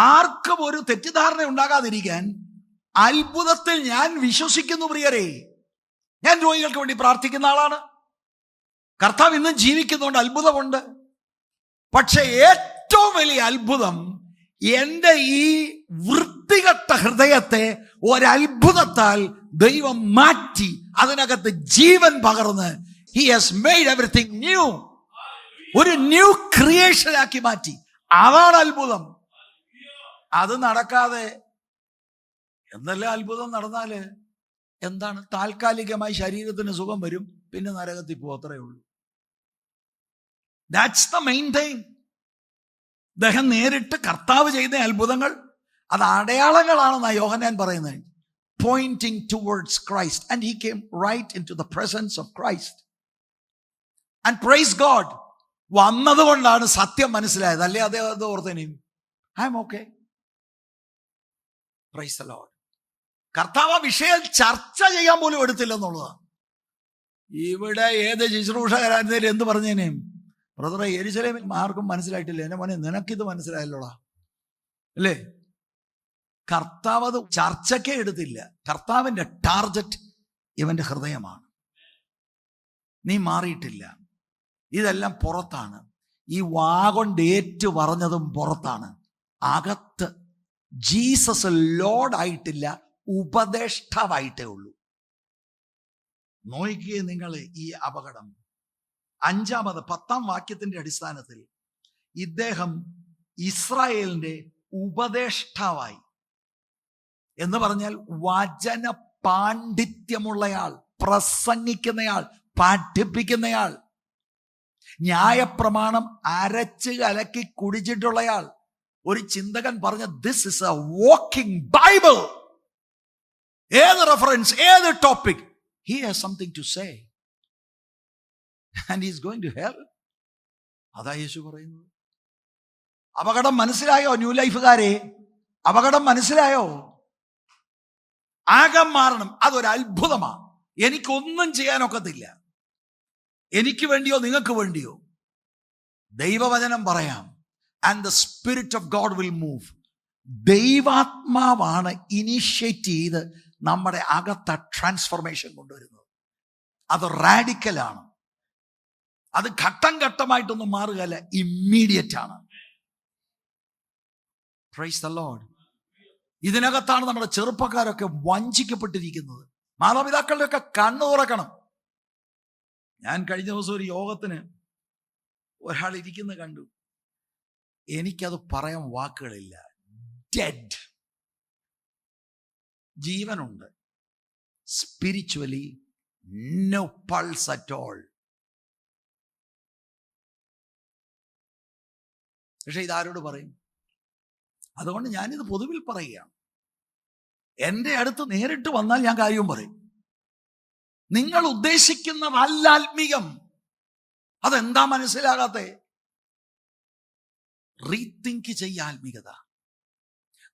ആർക്കും ഒരു തെറ്റിദ്ധാരണ ഉണ്ടാകാതിരിക്കാൻ, അത്ഭുതത്തിൽ ഞാൻ വിശ്വസിക്കുന്നു പ്രിയരെ. ഞാൻ രോഗികൾക്ക് വേണ്ടി പ്രാർത്ഥിക്കുന്ന ആളാണ്. കർത്താവ് ഇന്നും ജീവിക്കുന്നുണ്ട്, അത്ഭുതമുണ്ട്. പക്ഷെ ഏറ്റവും വലിയ അത്ഭുതം, എൻ്റെ ഈ വൃത്തികെട്ട ഹൃദയത്തെ ഒരത്ഭുതത്താൽ ദൈവം മാറ്റി, അതിനകത്ത് ജീവൻ പകർന്ന്, He has made everything new. ഒരു ന്യൂ ക്രിയേഷൻ ആക്കി മാറ്റി. അതാണ് അത്ഭുതം. അത് നടക്കാതെ എന്തെല്ലാം അത്ഭുതം നടന്നാല് എന്താണ്? താൽക്കാലികമായി ശരീരത്തിന് സുഖം വരും, പിന്നെ നരകത്തിൽ പോകും, അത്രയേ ഉള്ളൂ. That's the main thing. അദ്ദേഹം നേരിട്ട് കർത്താവ് ചെയ്ത അത്ഭുതങ്ങൾ അത് അടയാളങ്ങളാണെന്നാണ് യോഹന്നാൻ പറയുന്നത്. Pointing towards Christ. And he came right in to the presence of Christ. And praise God. വന്നതുകൊണ്ടാണ് സത്യം മനസ്സിലായത്. അല്ലേ അദ്ദേഹം ഓർത്തേനെയും I am okay. Praise the Lord. കർത്താവ് ആ വിഷയം ചർച്ച ചെയ്യാൻ പോലും എടുത്തില്ലെന്നുള്ളതാണ്. ഇവിടെ ഏത് ശുശ്രൂഷകരായിരുന്നേലും എന്ത് പറഞ്ഞേനെ, ബ്രദറെ യെരൂശലേമിൽ ആർക്കും മനസ്സിലായിട്ടില്ല, എന്നെ മോനെ നിനക്കിത് മനസ്സിലായല്ലോടാ അല്ലേ. കർത്താവ് അത് ചർച്ചയ്ക്കേ എടുത്തില്ല. കർത്താവിൻ്റെ ടാർഗറ്റ് ഇവന്റെ ഹൃദയമാണ്. നീ മാറിയിട്ടില്ല, ഇതെല്ലാം പുറത്താണ്. ഈ വാഗൊണ്ട് ഏറ്റു പറഞ്ഞതും പുറത്താണ്. അകത്ത് ജീസസ് ലോർഡായിട്ടില്ല, ഉപദേഷ്ടാവായിട്ടേ ഉള്ളൂ. നോക്കിയേ നിങ്ങൾ ഈ അപകടം. 10 വാക്യത്തിന്റെ അടിസ്ഥാനത്തിൽ ഇദ്ദേഹം ഇസ്രായേലിന്റെ ഉപദേഷ്ടാവായി എന്ന് പറഞ്ഞാൽ വചന പാണ്ഡിത്യമുള്ളയാൾ, പ്രസംഗിക്കുന്നയാൾ, പഠിപ്പിക്കുന്നയാൾ, ന്യായപ്രമാണം അരച്ച് കലക്കി കുടിച്ചിട്ടുള്ളയാൾ. ഒരു ചിന്തകൻ പറഞ്ഞ this is A walking Bible. ഏത് റെഫറൻസ്, ഏത് topic, he has something to say and he is going to hell. അതാ യേശു പറയുന്നത്. അപകടം മനസ്സിലായോ ന്യൂ ലൈഫുകാരെ? അപകടം മനസ്സിലായോ? ആകം മാറണം, അതൊരു അത്ഭുതമാണ്. എനിക്കൊന്നും ചെയ്യാനൊക്കത്തില്ല, എനിക്ക് വേണ്ടിയോ നിങ്ങൾക്ക് വേണ്ടിയോ. ദൈവവചനം പറയാം, and the spirit of God will move. ദൈവാത്മാവാണ് ഇനിഷ്യേറ്റ് ചെയ്ത് നമ്മുടെ അകത്ത ട്രാൻസ്ഫോർമേഷൻ കൊണ്ടുവരുന്നത്. അത് റാഡിക്കലാണ്. അത് ഘട്ടം ഘട്ടമായിട്ടൊന്നും മാറുകയല്ല, ഇമ്മീഡിയറ്റ് ആണ്. Praise the Lord. ഇതിനകത്താണ് നമ്മുടെ ചെറുപ്പക്കാരൊക്കെ വഞ്ചിക്കപ്പെട്ടിരിക്കുന്നത്. മാതാപിതാക്കളുടെയൊക്കെ കണ്ണു തുറക്കണം. ഞാൻ കഴിഞ്ഞ ദിവസം ഒരു യോഗത്തിന് ഒരാൾ ഇരിക്കുന്നത് കണ്ടു. എനിക്കത് പറയാൻ വാക്കുകളില്ല. ഡെഡ്. ജീവനുണ്ട്, spiritually no pulse at all. പക്ഷെ ഇതാരോട് പറയും? അതുകൊണ്ട് ഞാനിത് പൊതുവിൽ പറയുകയാണ്. എൻ്റെ അടുത്ത് നേരിട്ട് വന്നാൽ ഞാൻ കാര്യവും പറയും. നിങ്ങൾ ഉദ്ദേശിക്കുന്നതല്ല ആത്മീകം. അതെന്താ മനസ്സിലാകാത്തെ? റീതിങ്ക് ചെയ്യുക ആത്മീകത.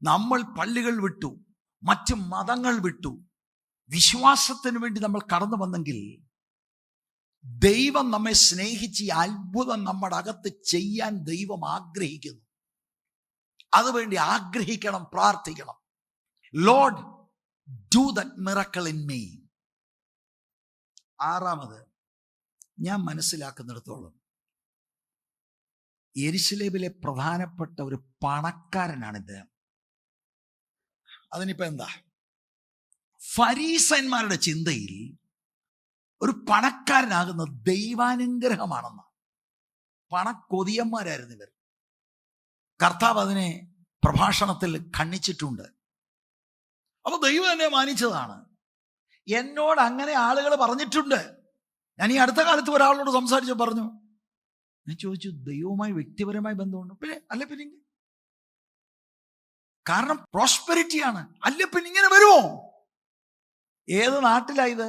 നമ്മൾ പള്ളികൾ വിട്ടു, മറ്റ് മതങ്ങൾ വിട്ടു, വിശ്വാസത്തിന് വേണ്ടി നമ്മൾ കടന്നു വന്നെങ്കിൽ ദൈവം നമ്മെ സ്നേഹിച്ച് ഈ അത്ഭുതം നമ്മുടെ അകത്ത് ചെയ്യാൻ ദൈവം ആഗ്രഹിക്കുന്നു. അതുവേണ്ടി ആഗ്രഹിക്കണം, പ്രാർത്ഥിക്കണം. Lord do that miracle in me. 6, ഞാൻ മനസ്സിലാക്കുന്നിടത്തോളം യെരുശലേമിലെ പ്രധാനപ്പെട്ട ഒരു പണക്കാരനാണ് ഇദ്ദേഹം. അതിനിപ്പോ എന്താ? ഫരീസന്മാരുടെ ചിന്തയിൽ ഒരു പണക്കാരനാകുന്ന ദൈവാനുഗ്രഹമാണെന്ന്. പണക്കൊതിയന്മാരായിരുന്നു ഇവർ. കർത്താവ് അതിനെ പ്രഭാഷണത്തിൽ ഖണ്ഡിച്ചിട്ടുണ്ട്. അപ്പൊ ദൈവം എന്നെ മാനിച്ചതാണ്. എന്നോട് അങ്ങനെ ആളുകൾ പറഞ്ഞിട്ടുണ്ട്. ഞാൻ ഈ അടുത്ത കാലത്ത് ഒരാളോട് സംസാരിച്ചു പറഞ്ഞു, ഞാൻ ചോദിച്ചു, ദൈവവുമായി വ്യക്തിപരമായി ബന്ധമുണ്ട്? പിന്നെ കാരണം പ്രോസ്പെരിറ്റിയാണ്. പിന്നെ ഇങ്ങനെ വരുമോ? ഏത് നാട്ടിലായത്?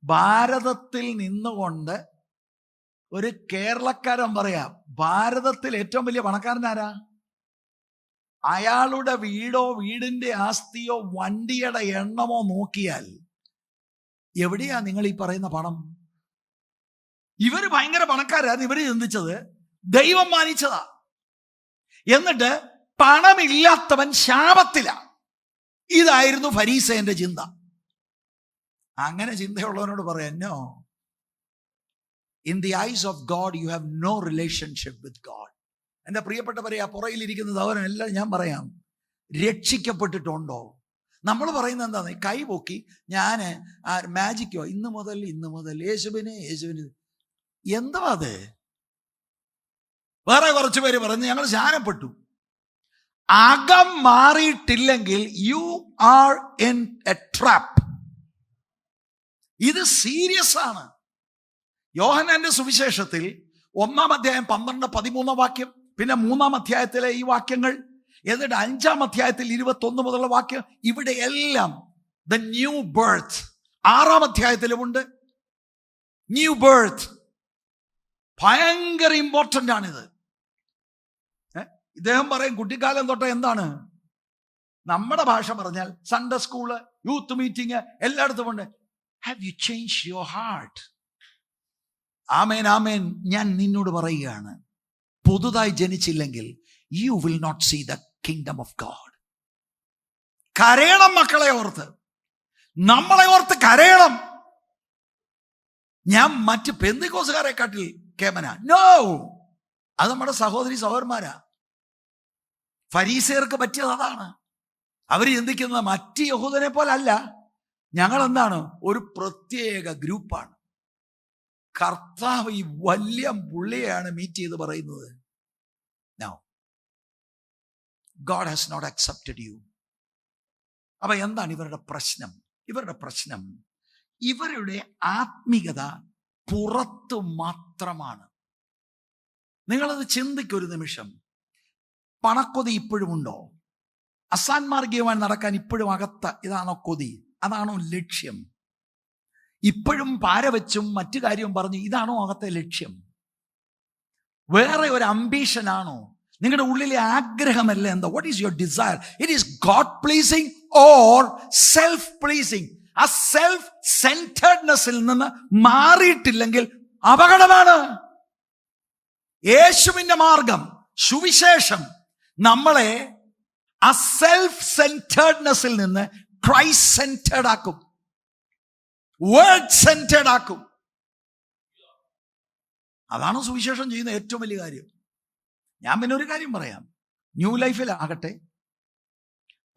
ഭാരതത്തിൽ നിന്നുകൊണ്ട് ഒരു കേരളക്കാരൻ പറയാം, ഭാരതത്തിൽ ഏറ്റവും വലിയ പണക്കാരനാരാ? അയാളുടെ വീടോ വീടിന്റെ ആസ്തിയോ വണ്ടിയുടെ എണ്ണമോ നോക്കിയാൽ എവിടെയാ നിങ്ങൾ ഈ പറയുന്ന പണം? ഇവര് ഭയങ്കര പണക്കാരായിരുന്നു. ഇവര് ചിന്തിച്ചത് ദൈവം മാനിച്ചതാ. എന്നിട്ട് പണമില്ലാത്തവൻ ശാപത്തില. ഇതായിരുന്നു ഫരീസേന്റെ ചിന്ത. അങ്ങനെ ചിന്തയുള്ളവനോട് പറയാം, no, in the eyes of God you have no relationship with God. എൻ്റെ പ്രിയപ്പെട്ടവരെ, ആ പുറയിലിരിക്കുന്നത് അവരെല്ലാം ഞാൻ പറയാം, രക്ഷിക്കപ്പെട്ടിട്ടുണ്ടോ? നമ്മൾ പറയുന്നത് എന്താന്ന്? കൈ പൊക്കി ഞാൻ മാജിക്കോ, ഇന്ന് മുതൽ യേശുവിനെ എന്താ അത്? വേറെ കുറച്ച് പേര് പറഞ്ഞ് ഞങ്ങൾ സ്നാനപ്പെട്ടു. അകം മാറിയിട്ടില്ലെങ്കിൽ you are in a trap. ഇത് സീരിയസ് ആണ്. യോഹന്നാന്റെ സുവിശേഷത്തിൽ 1-ാം അധ്യായം 12-13 വാക്യം, പിന്നെ 3-ാം അധ്യായത്തിലെ ഈ വാക്യങ്ങൾ, എന്നിട്ട് 5-ാം അധ്യായത്തിൽ 21 മുതലുള്ള വാക്യം, ഇവിടെ എല്ലാം ദ ന്യൂ ബർത്ത്. 6-ാം അധ്യായത്തിലുമുണ്ട് ന്യൂ ബർത്ത്. ഭയങ്കര ഇമ്പോർട്ടൻ്റ് ആണിത്. ഇദ്ദേഹം പറയും, കുട്ടിക്കാലം തൊട്ട് എന്താണ് നമ്മുടെ ഭാഷ പറഞ്ഞാൽ സൺഡേ സ്കൂള്, യൂത്ത് മീറ്റിംഗ് എല്ലായിടത്തും ഉണ്ട്. Have you change your heart? ആമേൻ, ആമേൻ. ഞാൻ നിന്നോട് പറയുകയാണ്, പുതുതായി ജനിച്ചില്ലെങ്കിൽ you will not see the kingdom of God. കരയണം മക്കളെ ഓർത്ത്, നമ്മളെ ഓർത്ത് കരയണം. ഞാൻ മറ്റ് പെന്തിക്കോസുകാരെക്കാട്ടിൽ കേമന? നോ, അത് നമ്മുടെ സഹോദരി സഹോദരന്മാരാ. ഫരീസയർക്ക് പറ്റിയത് അതാണ്. അവർ ചിന്തിക്കുന്നത് മറ്റ് യഹൂദനെ പോലല്ല, ഞങ്ങൾ എന്താണ്, ഒരു പ്രത്യേക ഗ്രൂപ്പാണ്. കർത്താവ് ഈ വലിയ പുള്ളിയാണ് മീറ്റ് ചെയ്ത് പറയുന്നത്, no, God has not accepted you. അപ്പൊ എന്താണ് ഇവരുടെ പ്രശ്നം? ഇവരുടെ പ്രശ്നം ഇവരുടെ ആത്മീയത പുറത്തു മാത്രമാണ്. നിങ്ങളത് ചിന്തിക്കൊരു നിമിഷം. പണക്കൊതി ഇപ്പോഴും ഉണ്ടോ? അസാൻമാർഗീയമായി നടക്കാൻ ഇപ്പോഴും അകത്ത ഇതാണോ കൊതി? അതാണോ ലക്ഷ്യം? ഇപ്പോഴും പാരവെച്ചും മറ്റു കാര്യവും പറഞ്ഞു ഇതാണോ അകത്തെ ലക്ഷ്യം? വേറെ ഒരു അംബീഷനാണോ? നിങ്ങളുടെ ഉള്ളിലെ ആഗ്രഹമല്ല എന്താ? What is your desire? It is God pleasing or self pleasing? ആ സെൽഫ് സെന്റേർഡ്നെസ്സിൽ നിന്ന് മാറിയിട്ടില്ലെങ്കിൽ അപകടമാണ്. യേശുവിന്റെ മാർഗം, സുവിശേഷം നമ്മളെ ആ സെൽഫ് സെന്റേർഡ്നെസ്സിൽ നിന്ന് ക്രൈസ്റ്റ് സെന്റേർഡ് ആക്കും, വേർഡ് സെന്റേർഡ് ആക്കും. അതാണ് സുവിശേഷം ചെയ്യുന്ന ഏറ്റവും വലിയ കാര്യം. ഞാൻ പിന്നെ ഒരു കാര്യം പറയാം. ന്യൂ ലൈഫിലാകട്ടെ,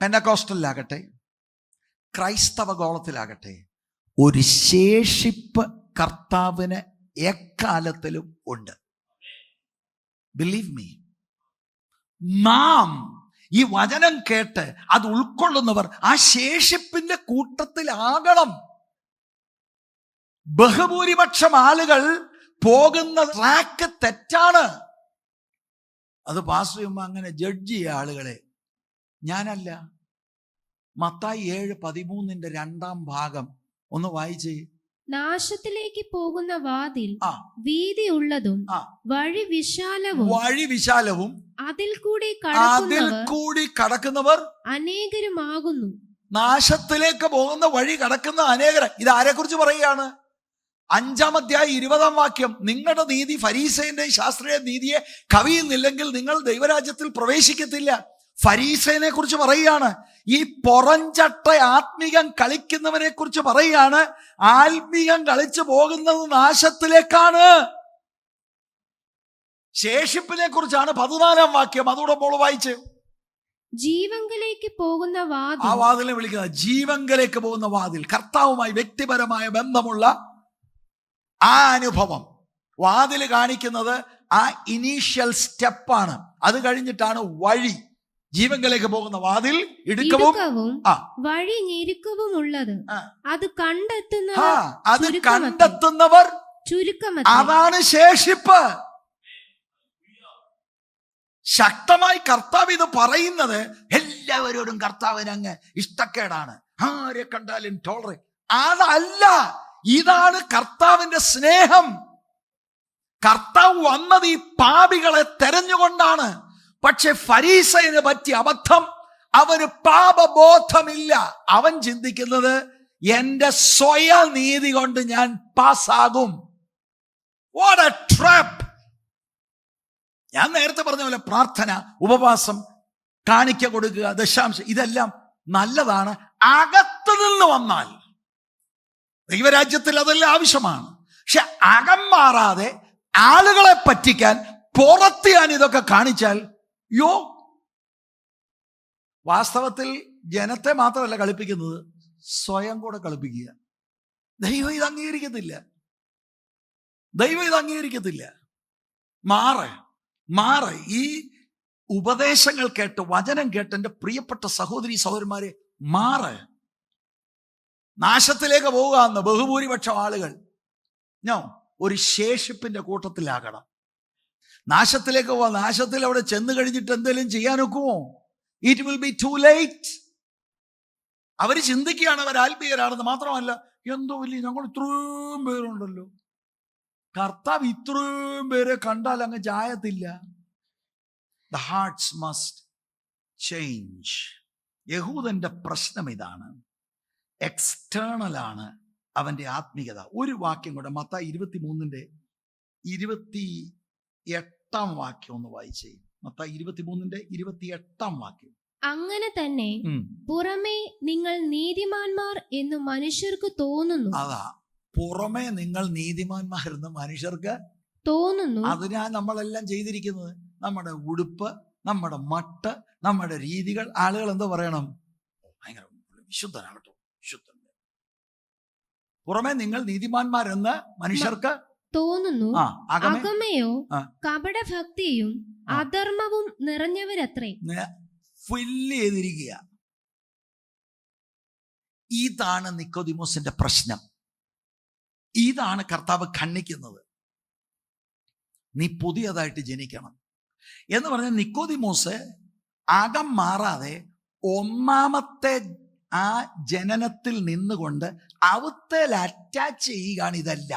പെന്തക്കോസ്റ്റലിലാകട്ടെ, ക്രൈസ്തവ ഗോളത്തിലാകട്ടെ, ഒരു ശേഷിപ്പ് കർത്താവിന് എക്കാലത്തിലും ഉണ്ട്. Believe me. നാം ഈ വചനം കേട്ട് അത് ഉൾക്കൊള്ളുന്നവർ ആ ശേഷിപ്പിന്റെ കൂട്ടത്തിലാകണം. ബഹുഭൂരിപക്ഷം ആളുകൾ പോകുന്ന ട്രാക്ക് തെറ്റാണ്. അത് പാസ്റ്റർ ചെയ്യുമ്പോൾ അങ്ങനെ ജഡ്ജ് ചെയ്യുക ആളുകളെ. ഞാനല്ല. മത്തായി 7:13 രണ്ടാം ഭാഗം ഒന്ന് വായിച്ചേ. നാശത്തിലേക്ക് പോകുന്ന വാതിൽ വീതിയുള്ളതും വഴി വിശാലവും അതിൽ കൂടി കടക്കുന്നവർ അനേകരുമാകുന്നു. നാശത്തിലേക്ക് പോകുന്ന വഴി കടക്കുന്ന അനേകർ. ഇത് ആരെക്കുറിച്ച് പറയുകയാണ്? 5-ാം അധ്യായം 20-ാം വാക്യം. നിങ്ങളുടെ നീതി ഫരീസേന്റെ ശാസ്ത്രീയ നീതിയെ കവിയുന്നില്ലെങ്കിൽ നിങ്ങൾ ദൈവരാജ്യത്തിൽ പ്രവേശിക്കത്തില്ല. ഫരീസേനെ കുറിച്ച് പറയുകയാണ്. ഈ പുറംചട്ട ആത്മീകം കളിക്കുന്നവനെ കുറിച്ച് പറയുകയാണ്. ആത്മീകം കളിച്ചു പോകുന്നത് നാശത്തിലേക്കാണ്. ശേഷിപ്പിനെ കുറിച്ചാണ് 14-ാം വാക്യം. അതോടെ മോള് വായിച്ച്. ജീവങ്കലേക്ക് പോകുന്ന വാതിൽ. ആ വാതിലിനെ വിളിക്കുന്നത് ജീവങ്കലേക്ക് പോകുന്ന വാതിൽ. കർത്താവുമായി വ്യക്തിപരമായ ബന്ധമുള്ള ആ അനുഭവം. വാതിൽ കാണിക്കുന്നത് ആ ഇനീഷ്യൽ സ്റ്റെപ്പാണ്. അത് കഴിഞ്ഞിട്ടാണ് വഴി. ജീവങ്കലേക്ക് പോകുന്ന വാതിൽ ഇടുക്കവും വഴി ഞെരുക്കവും ഉള്ളത്. അത് കണ്ടെത്തുന്നവർ ചുരുക്കമത്രേ. അതാണ് ശേഷിപ്പ്. ശക്തമായി കർത്താവ് ഇത് പറയുന്നത് എല്ലാവരോടും കർത്താവിന് അങ്ങ് ഇഷ്ടക്കേടാണ്, ആരെ കണ്ടാലും ടോളറേറ്റ്. അതല്ല, ഇതാണ് കർത്താവിന്റെ സ്നേഹം. കർത്താവ് വന്നത് ഈ പാപികളെ തെരഞ്ഞുകൊണ്ടാണ്. പക്ഷെ ഫരീസയന് പറ്റിയ അബദ്ധം, അവന് പാപബോധമില്ല. അവൻ ചിന്തിക്കുന്നത് എന്റെ സ്വയനീതി കൊണ്ട് ഞാൻ പാസ്സാകും. What A trap. ഞാൻ നേരത്തെ പറഞ്ഞ പോലെ പ്രാർത്ഥന, ഉപവാസം, കാണിക്ക കൊടുക്കുക, ദശാംശം, ഇതെല്ലാം നല്ലതാണ് അകത്ത് നിന്ന് വന്നാൽ. ദൈവരാജ്യത്തിൽ അതെല്ലാം ആവശ്യമാണ്. പക്ഷെ അകം മാറാതെ ആളുകളെ പറ്റിക്കാൻ പുറത്ത് ഞാൻ ഇതൊക്കെ കാണിച്ചാൽ വാസ്തവത്തിൽ ജനത്തെ മാത്രമല്ല കളിപ്പിക്കുന്നത്, സ്വയം കൂടെ കളിപ്പിക്കുക. ദൈവം ഇത് അംഗീകരിക്കത്തില്ല. ദൈവം ഇത് അംഗീകരിക്കത്തില്ല. മാറ്. ഈ ഉപദേശങ്ങൾ കേട്ട്, വചനം കേട്ട് എൻ്റെ പ്രിയപ്പെട്ട സഹോദരി സഹോദരന്മാരെ, മാറ്. നാശത്തിലേക്ക് പോകാമെന്ന് ബഹുഭൂരിപക്ഷം ആളുകൾ ഒരു ശേഷിപ്പിന്റെ കൂട്ടത്തിലാകണം. നാശത്തിലേക്ക് പോവാ. നാശത്തിൽ അവിടെ ചെന്ന് കഴിഞ്ഞിട്ട് എന്തെങ്കിലും ചെയ്യാൻ ഒക്കുമോ? It will be too late. അവർ ചിന്തിക്കുകയാണ് അവർ ആത്മീയരാണെന്ന്. മാത്രമല്ല, എന്തോ വലിയ ഞങ്ങൾ ഇത്രയും പേരുണ്ടല്ലോ, കർത്താവ് ഇത്രയും പേരെ കണ്ടാൽ അങ്ങ് ചായത്തില്ല. The hearts must change. യഹൂദന്റെ പ്രശ്നം ഇതാണ്, എക്സ്റ്റേണൽ ആണ് അവന്റെ ആത്മീയത. ഒരു വാക്യം കൂടെ മത്തായി 23:28 വാക്യം ഒന്ന് വായിച്ചേ. മത്തായി 23:28 വാക്യം. അങ്ങനെ തന്നെ പുറമേ നിങ്ങൾ നീതിമാന്മാർ എന്ന് മനുഷ്യർക്ക് തോന്നുന്നു. അതാ, പുറമേ നിങ്ങൾ നീതിമാന്മാരെന്ന് മനുഷ്യർക്ക് തോന്നുന്നു. അതിനാ നമ്മളെല്ലാം ചെയ്തിരിക്കുന്നത്. നമ്മുടെ ഉടുപ്പ്, നമ്മുടെ മട്ട്, നമ്മുടെ രീതികൾ. ആളുകൾ എന്തോ പറയണം, ഭയങ്കര വിശുദ്ധനാകട്ടോ, വിശുദ്ധൻ. പുറമേ നിങ്ങൾ നീതിമാന്മാരെന്ന് മനുഷ്യർക്ക് തോന്നുന്നു, അകമയോ കപടഭക്തിയും അധർമ്മവും നിറഞ്ഞവരത്രേ. ഫില്ല് ചെയ്തിരിക്കുക. ഇതാണ് നിക്കോദിമോസിന്റെ പ്രശ്നം. ഇതാണ് കർത്താവ് ഖണ്ഡിക്കുന്നത്. നീ പുതിയതായിട്ട് ജനിക്കണം എന്ന് പറഞ്ഞ നിക്കോദിമോസ് അകം മാറാതെ ഒന്നാമത്തെ ആ ജനനത്തിൽ നിന്നുകൊണ്ട് അവത്തേൽ അറ്റാച്ച് ചെയ്യുകയാണ്. ഇതല്ല,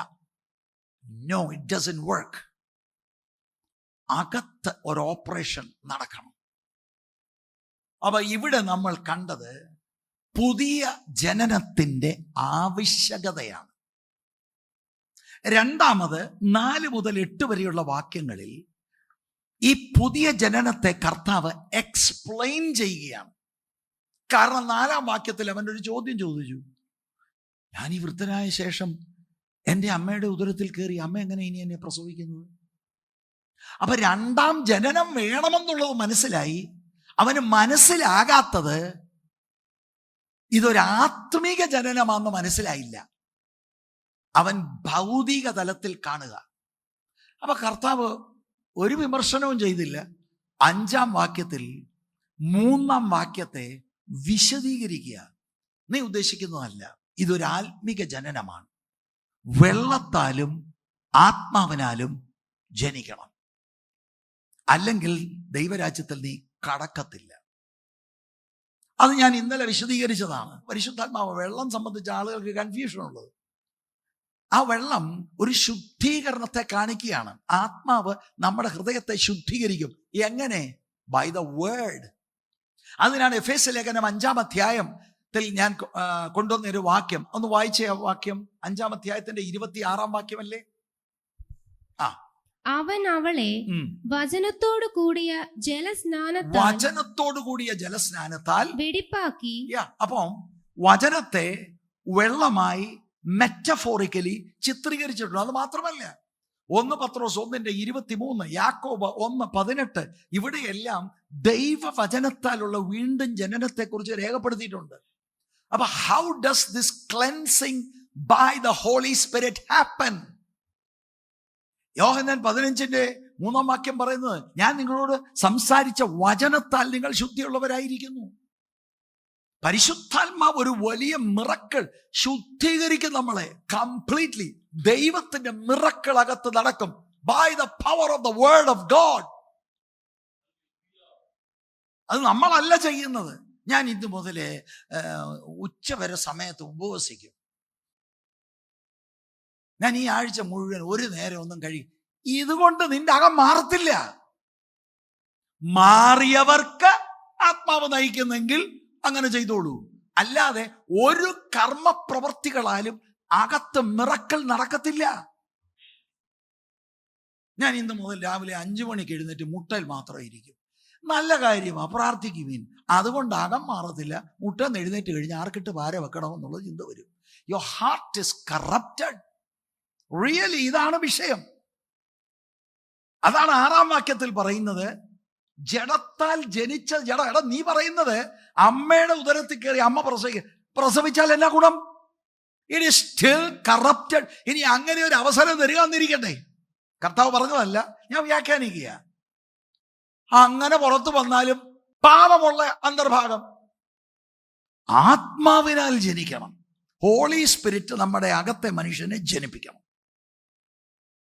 നോ, ഇറ്റ് ഡസന്റ് വർക്ക്. അകത്ത് ഒരു ഓപ്പറേഷൻ നടക്കണം. അപ്പൊ ഇവിടെ നമ്മൾ കണ്ടത് പുതിയ ജനനത്തിന്റെ ആവശ്യകതയാണ്. രണ്ടാമത് 4 മുതൽ 8 വരെയുള്ള വാക്യങ്ങളിൽ ഈ പുതിയ ജനനത്തെ കർത്താവ് എക്സ്പ്ലെയിൻ ചെയ്യുകയാണ്. കാരണം 4-ാം വാക്യത്തിൽ അവൻ ഒരു ചോദ്യം ചോദിച്ചു, ഞാൻ ഈ വൃദ്ധനായ ശേഷം എൻ്റെ അമ്മയുടെ ഉദരത്തിൽ കയറി അമ്മ എങ്ങനെ ഇനി എന്നെ പ്രസവിക്കുന്നത്? അപ്പൊ 2-ാം ജനനം വേണമെന്നുള്ളത് മനസ്സിലായി. അവന് മനസ്സിലാകാത്തത് ഇതൊരു ആത്മീക ജനനമാണെന്ന് മനസ്സിലായില്ല. അവൻ ഭൗതിക തലത്തിൽ കാണുക. അപ്പൊ കർത്താവ് ഒരു വിമർശനവും ചെയ്തില്ല. 5-ാം വാക്യത്തിൽ 3-ാം വാക്യത്തെ വിശദീകരിക്കുക. നീ ഉദ്ദേശിക്കുന്നതല്ല, ഇതൊരു ആത്മീക ജനനമാണ്. വെള്ളത്താലും ആത്മാവിനാലും ജനിക്കണം, അല്ലെങ്കിൽ ദൈവരാജ്യത്തിൽ നീ കടക്കത്തില്ല. അത് ഞാൻ ഇന്നലെ വിശദീകരിച്ചതാണ്. പരിശുദ്ധാത്മാവ് വെള്ളം സംബന്ധിച്ച ആളുകൾക്ക് കൺഫ്യൂഷൻ ഉള്ളത്. ആ വെള്ളം ഒരു ശുദ്ധീകരണത്തെ കാണിക്കുകയാണ്. ആത്മാവ് നമ്മുടെ ഹൃദയത്തെ ശുദ്ധീകരിക്കും. എങ്ങനെ? By the word. അതിനാണ് എഫേസ്യ ലേഖനം 5-ാം അധ്യായത്തിൽ ഞാൻ കൊണ്ടുവന്നൊരു വാക്യം ഒന്ന് വായിച്ചേ. ആ വാക്യം 5-ാം അധ്യായത്തിന്റെ 26-ാം വാക്യമല്ലേ? അവൻ അവളെ വചനത്തോടു കൂടിയ ജലസ്നാനത്താൽ വെടിപ്പാക്കി. അപ്പം വചനത്തെ വെള്ളമായി മെറ്റഫോറിക്കലി ചിത്രീകരിച്ചിട്ടുണ്ട്. അത് മാത്രമല്ല, 1 പത്രോസ് 1:23, യാക്കോബ് 1:18 ഇവിടെയെല്ലാം ദൈവവചനത്താലുള്ള വീണ്ടും ജനനത്തെ കുറിച്ച് രേഖപ്പെടുത്തിയിട്ടുണ്ട്. അപ്പൊ how does this cleansing by the Holy Spirit happen? യോഹന്നാൻ 15:3 വാക്യം പറയുന്നത്, ഞാൻ നിങ്ങളോട് സംസാരിച്ച വചനത്താൽ നിങ്ങൾ ശുദ്ധിയുള്ളവരായിരിക്കുന്നു. പരിശുദ്ധാത്മാവ് ഒരു വലിയ മിറക്കിൾ ശുദ്ധീകരിക്കും നമ്മളെ കംപ്ലീറ്റ്ലി. ദൈവത്തിന്റെ മിറക്കിൾ അകത്ത് നടക്കും by the power of the word of God. അത് നമ്മളല്ല ചെയ്യുന്നത്. ഞാൻ ഇന്ന് മുതലേ ഉച്ചവരെ സമയത്ത് ഉപവസിക്കും. ഞാൻ ഈ ആഴ്ച മുഴുവൻ ഒരു നേരം ഒന്നും കഴിയും. ഇതുകൊണ്ട് നിന്റെ അകം മാറത്തില്ല. മാറിയവർക്ക് ആത്മാവ് നയിക്കുന്നെങ്കിൽ അങ്ങനെ ചെയ്തോളൂ. അല്ലാതെ ഒരു കർമ്മപ്രവർത്തികളാലും അകത്ത് മിറക്കിൾ നടക്കത്തില്ല. ഞാൻ ഇന്ന് മുതൽ രാവിലെ 5 മണിക്ക് എഴുന്നേറ്റ് മുട്ടയിൽ മാത്രം ഇരിക്കും. നല്ല കാര്യമാണ്, പ്രാർത്ഥിക്കുവിൻ. അതുകൊണ്ട് അകം മാറത്തില്ല. മുട്ടന്ന് എഴുന്നേറ്റ് കഴിഞ്ഞ് ആർക്കിട്ട് വാര വെക്കണമെന്നുള്ള ചിന്ത വരും. Your heart is corrupted. Really ഇതാണ് വിഷയം. അതാണ് 6-ാം വാക്യത്തിൽ പറയുന്നത്, ജഡത്താൽ ജനിച്ച ജഡ. നീ പറയുന്നത് അമ്മയുടെ ഉദരത്തിൽ കയറി അമ്മ പ്രസവിച്ചാൽ എന്നാ ഗുണം? It is still corrupted. ഇനി അങ്ങനെ ഒരു അവസരം തരികയെന്നിരിക്കട്ടെ. കർത്താവ് പറഞ്ഞതല്ല, ഞാൻ വ്യാഖ്യാനിക്കുക. അങ്ങനെ പുറത്തു വന്നാലും പാപമുള്ള അന്തർഭാഗം. ആത്മാവിനാൽ ജനിക്കണം. ഹോളി സ്പിരിറ്റ് നമ്മുടെ അകത്തെ മനുഷ്യനെ ജനിപ്പിക്കണം.